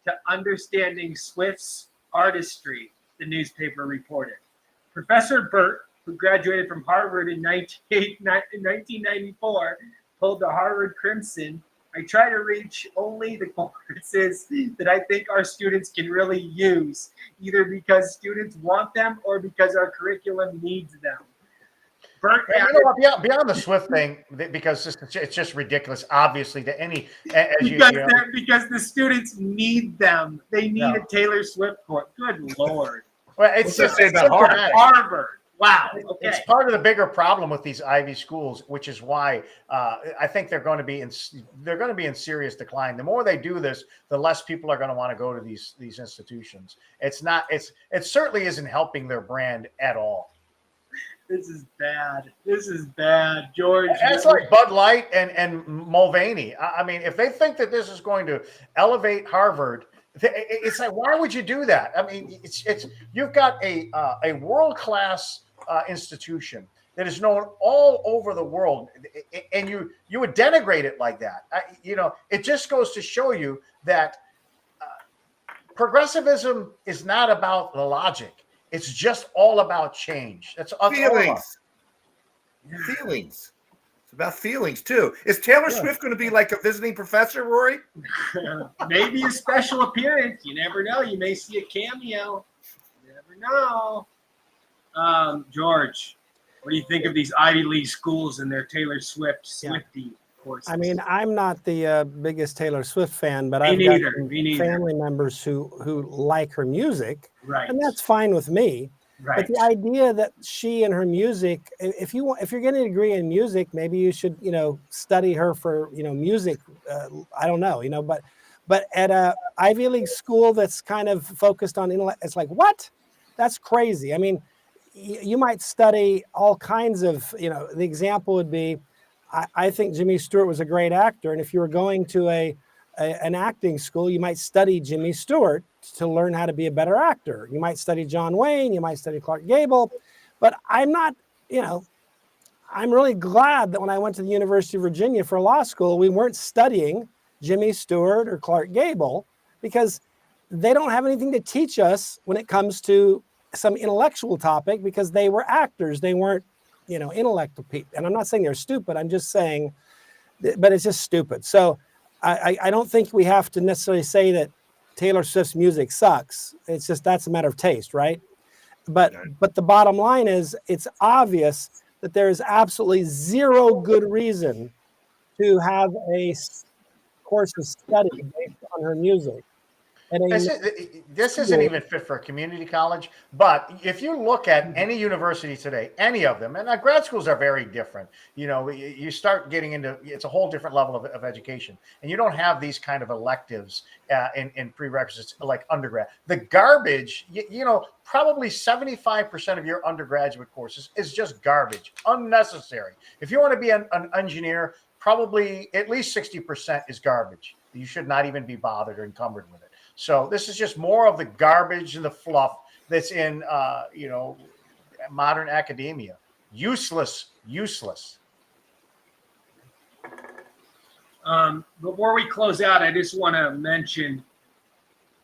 to understanding Swift's artistry, the newspaper reported. Professor Burt, who graduated from Harvard in 1994, told the Harvard Crimson, I try to reach only the courses that I think our students can really use, either because students want them or because our curriculum needs them. Burt, beyond the Swift thing, because it's just ridiculous, obviously, to any because the students need them. They need a Taylor Swift course. Good Lord. Well, it's just about Harvard. Wow. Okay. It's part of the bigger problem with these Ivy schools, which is why I think they're going to be in serious decline. The more they do this, the less people are going to want to go to these institutions. It certainly isn't helping their brand at all. This is bad. George. It's like Bud Light and Mulvaney. I mean, if they think that this is going to elevate Harvard, it's like, why would you do that? I mean, it's you've got a world-class institution that is known all over the world, and you would denigrate it like that. It just goes to show you that progressivism is not about the logic. It's just all about change. That's feelings. Feelings. about feelings too. Is Taylor Swift going to be like a visiting professor, Rory? Maybe a special appearance. You never know. You may see a cameo. You never know. George, what do you think of these Ivy League schools and their Taylor Swift Swiftie courses? I mean, I'm not the biggest Taylor Swift fan, but Me I've neither. got some Me neither. family members who like her music, Right. and that's fine with me. Right. But the idea that she and her music, if you're getting a degree in music, maybe you should, study her for, music. I don't know, but at a Ivy League school that's kind of focused on intellect, it's like, what? That's crazy. I mean, you might study all kinds of, the example would be, I think Jimmy Stewart was a great actor. And if you were going to an acting school, you might study Jimmy Stewart to learn how to be a better actor. You might study John Wayne, you might study Clark Gable, but I'm not, I'm really glad that when I went to the University of Virginia for law school, we weren't studying Jimmy Stewart or Clark Gable, because they don't have anything to teach us when it comes to some intellectual topic, because they were actors. They weren't, intellectual people. And I'm not saying they're stupid. I'm just saying, but it's just stupid. So I don't think we have to necessarily say that Taylor Swift's music sucks. It's just, that's a matter of taste, right? But the bottom line is, it's obvious that there is absolutely zero good reason to have a course of study based on her music. This isn't even fit for a community college. But if you look at any university today, any of them, and grad schools are very different. You start getting into, it's a whole different level of education, and you don't have these kind of electives in prerequisites like undergrad. The garbage, probably 75% of your undergraduate courses is just garbage, unnecessary. If you want to be an engineer, probably at least 60% is garbage. You should not even be bothered or encumbered with it. So this is just more of the garbage and the fluff that's in, modern academia. Useless. Before we close out, I just want to mention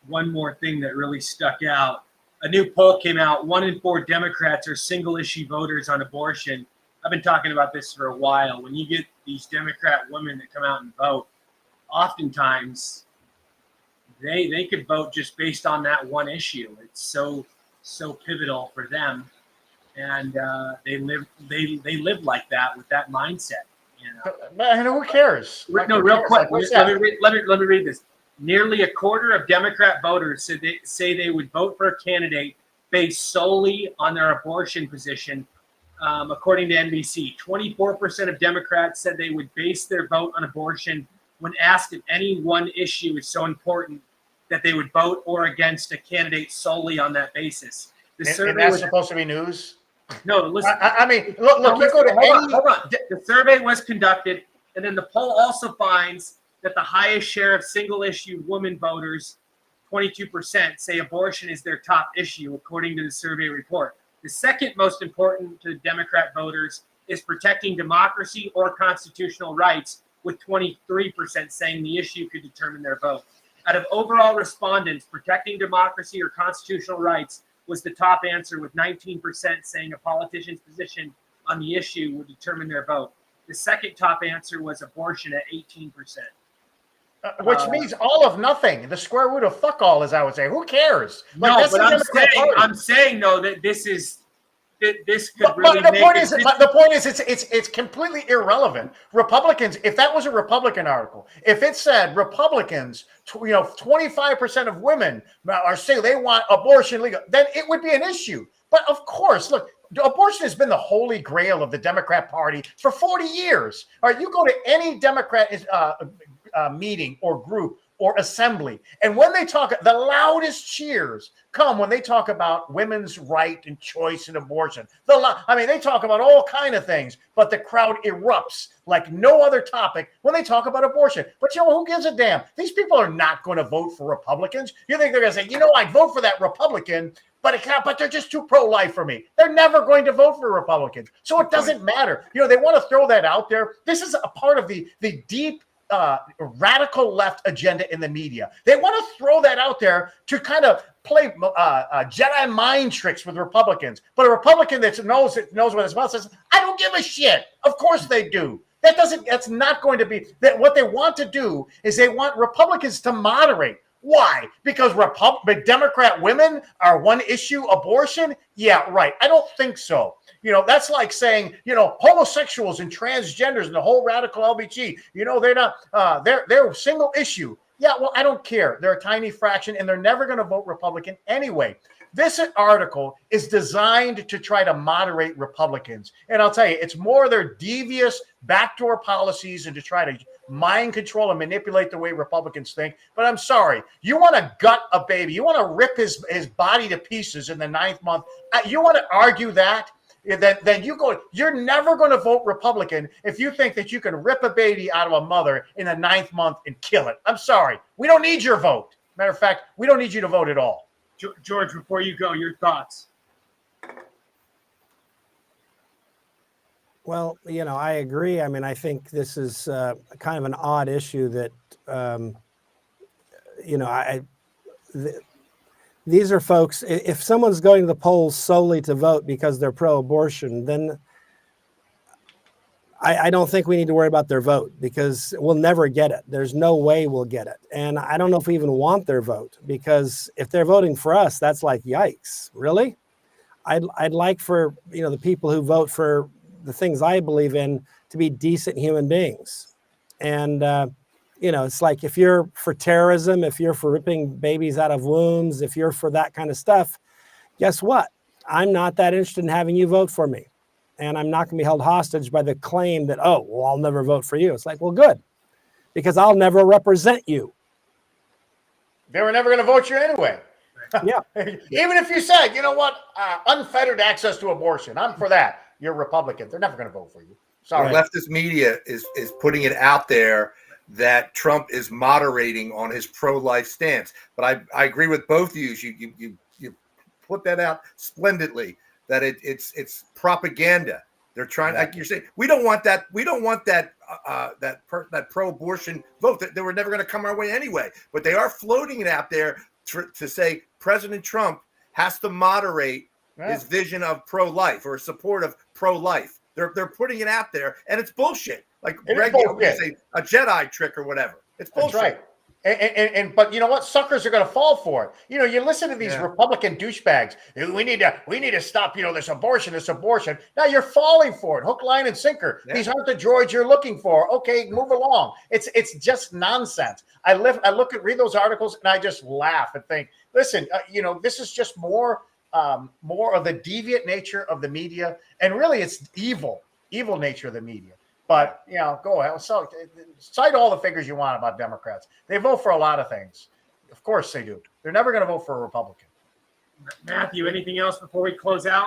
one more thing that really stuck out. A new poll came out. 1 in 4 Democrats are single-issue voters on abortion. I've been talking about this for a while. When you get these Democrat women that come out and vote, oftentimes they could vote just based on that one issue. It's so pivotal for them, and they live like that, with that mindset. Man, who cares? No, real quick. Let me read this. Nearly a quarter of Democrat voters say they would vote for a candidate based solely on their abortion position. According to NBC, 24% of Democrats said they would base their vote on abortion when asked if any one issue is so important that they would vote or against a candidate solely on that basis. And that's supposed to be news? No, listen. I mean, look, you go to hold on. The survey was conducted, and then the poll also finds that the highest share of single-issue women voters, 22%, say abortion is their top issue, according to the survey report. The second most important to Democrat voters is protecting democracy or constitutional rights, with 23% saying the issue could determine their vote. Out of overall respondents, protecting democracy or constitutional rights was the top answer, with 19% saying a politician's position on the issue would determine their vote. The second top answer was abortion at 18%. Which means all of nothing. The square root of fuck all, as I would say. Who cares? No, but I'm saying though that this could really make the point is it's completely irrelevant. Republicans, if that was a Republican article, if it said Republicans, 25% of women are saying they want abortion legal, then it would be an issue. But of course, look, abortion has been the holy grail of the Democrat Party for 40 years. All right, you go to any Democrat meeting or group or assembly, and when they talk, the loudest cheers come when they talk about women's right and choice and abortion. They talk about all kind of things, but the crowd erupts like no other topic when they talk about abortion. But who gives a damn? These people are not going to vote for Republicans. You think they're going to say, I'd vote for that Republican, but they're just too pro-life for me. They're never going to vote for Republicans. So it doesn't matter. They want to throw that out there. This is a part of the deep radical left agenda in the media. They want to throw that out there to kind of play Jedi mind tricks with Republicans. But a Republican that knows what his mouth says, I don't give a shit. Of course they do. That's not going to be that. What they want to do is they want Republicans to moderate. Why? Because Democrat women are one issue, abortion? Yeah, right. I don't think so. That's like saying, homosexuals and transgenders and the whole radical LBG, they're not, they're single issue. Yeah, well, I don't care. They're a tiny fraction and they're never going to vote Republican anyway. This article is designed to try to moderate Republicans. And I'll tell you, it's more their devious backdoor policies and to try to mind control and manipulate the way Republicans think. But I'm sorry, you want to gut a baby, you want to rip his body to pieces in the 9th month. You want to argue that? Then you're never going to vote Republican if you think that you can rip a baby out of a mother in the 9th month and kill it. I'm sorry. We don't need your vote. Matter of fact, we don't need you to vote at all. George, before you go, your thoughts. Well, I agree. I mean, I think this is kind of an odd issue that, these are folks, if someone's going to the polls solely to vote because they're pro-abortion, then I don't think we need to worry about their vote because we'll never get it. There's no way we'll get it. And I don't know if we even want their vote because if they're voting for us, that's like, yikes, really? I'd like for, the people who vote for the things I believe in to be decent human beings. And, it's like if you're for terrorism, if you're for ripping babies out of wombs, if you're for that kind of stuff, guess what? I'm not that interested in having you vote for me. And I'm not going to be held hostage by the claim that, oh, well, I'll never vote for you. It's like, well, good, because I'll never represent you. They were never going to vote you anyway. Yeah. Even if you said, unfettered access to abortion, I'm for that. You're Republican. They're never going to vote for you. Sorry. Leftist media is putting it out there that Trump is moderating on his pro-life stance. But I agree with both of you. You put that out splendidly. That it's propaganda. They're trying, like you're saying, we don't want that. We don't want that pro-abortion vote. They were never going to come our way anyway. But they are floating it out there to say President Trump has to moderate his vision of pro-life or support of pro-life. They're putting it out there, and it's bullshit. Like Greg would say, a Jedi trick or whatever. It's bullshit. That's right. But you know what? Suckers are going to fall for it. You listen to these Republican douchebags. We need to stop. This abortion. Now you're falling for it, hook, line, and sinker. Yeah. These aren't the droids you're looking for. Okay, move along. It's just nonsense. Read those articles, and I just laugh and think, listen, this is just more of the deviant nature of the media, and really, it's evil nature of the media. But, go ahead. So, cite all the figures you want about Democrats. They vote for a lot of things. Of course they do. They're never going to vote for a Republican. Matthew, anything else before we close out?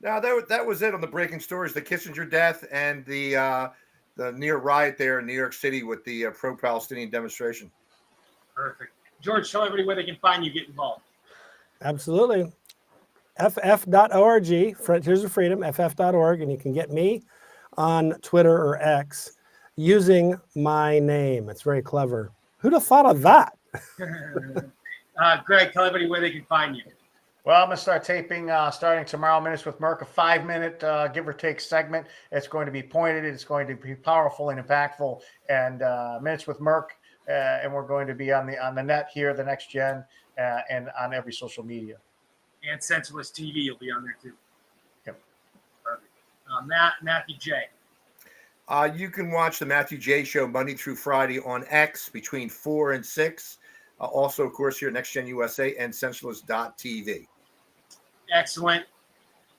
No, that was it on the breaking stories, the Kissinger death and the near riot there in New York City with the pro-Palestinian demonstration. Perfect. George, tell everybody where they can find you, get involved. Absolutely. ff.org, Frontiers of Freedom, ff.org, and you can get me on Twitter or X using my name. It's very clever. Who'd have thought of that? Greg, tell everybody where they can find you. Well, I'm going to start taping starting tomorrow, Minutes with Merck, a 5-minute give or take segment. It's going to be pointed. It's going to be powerful and impactful. And Minutes with Merck, and we're going to be on the net here, the Next Gen, and on every social media. And Senseless TV, you'll be on there too. Yep. Perfect. Matthew J. You can watch the Matthew J. Show Monday through Friday on X between 4 and 6. Also, of course, here at Next Gen USA and Senseless.tv. Excellent.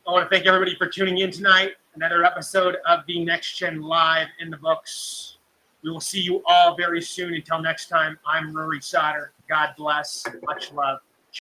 I want to thank everybody for tuning in tonight. Another episode of the Next Gen Live in the books. We will see you all very soon. Until next time, I'm Rory Sauter. God bless. Much love.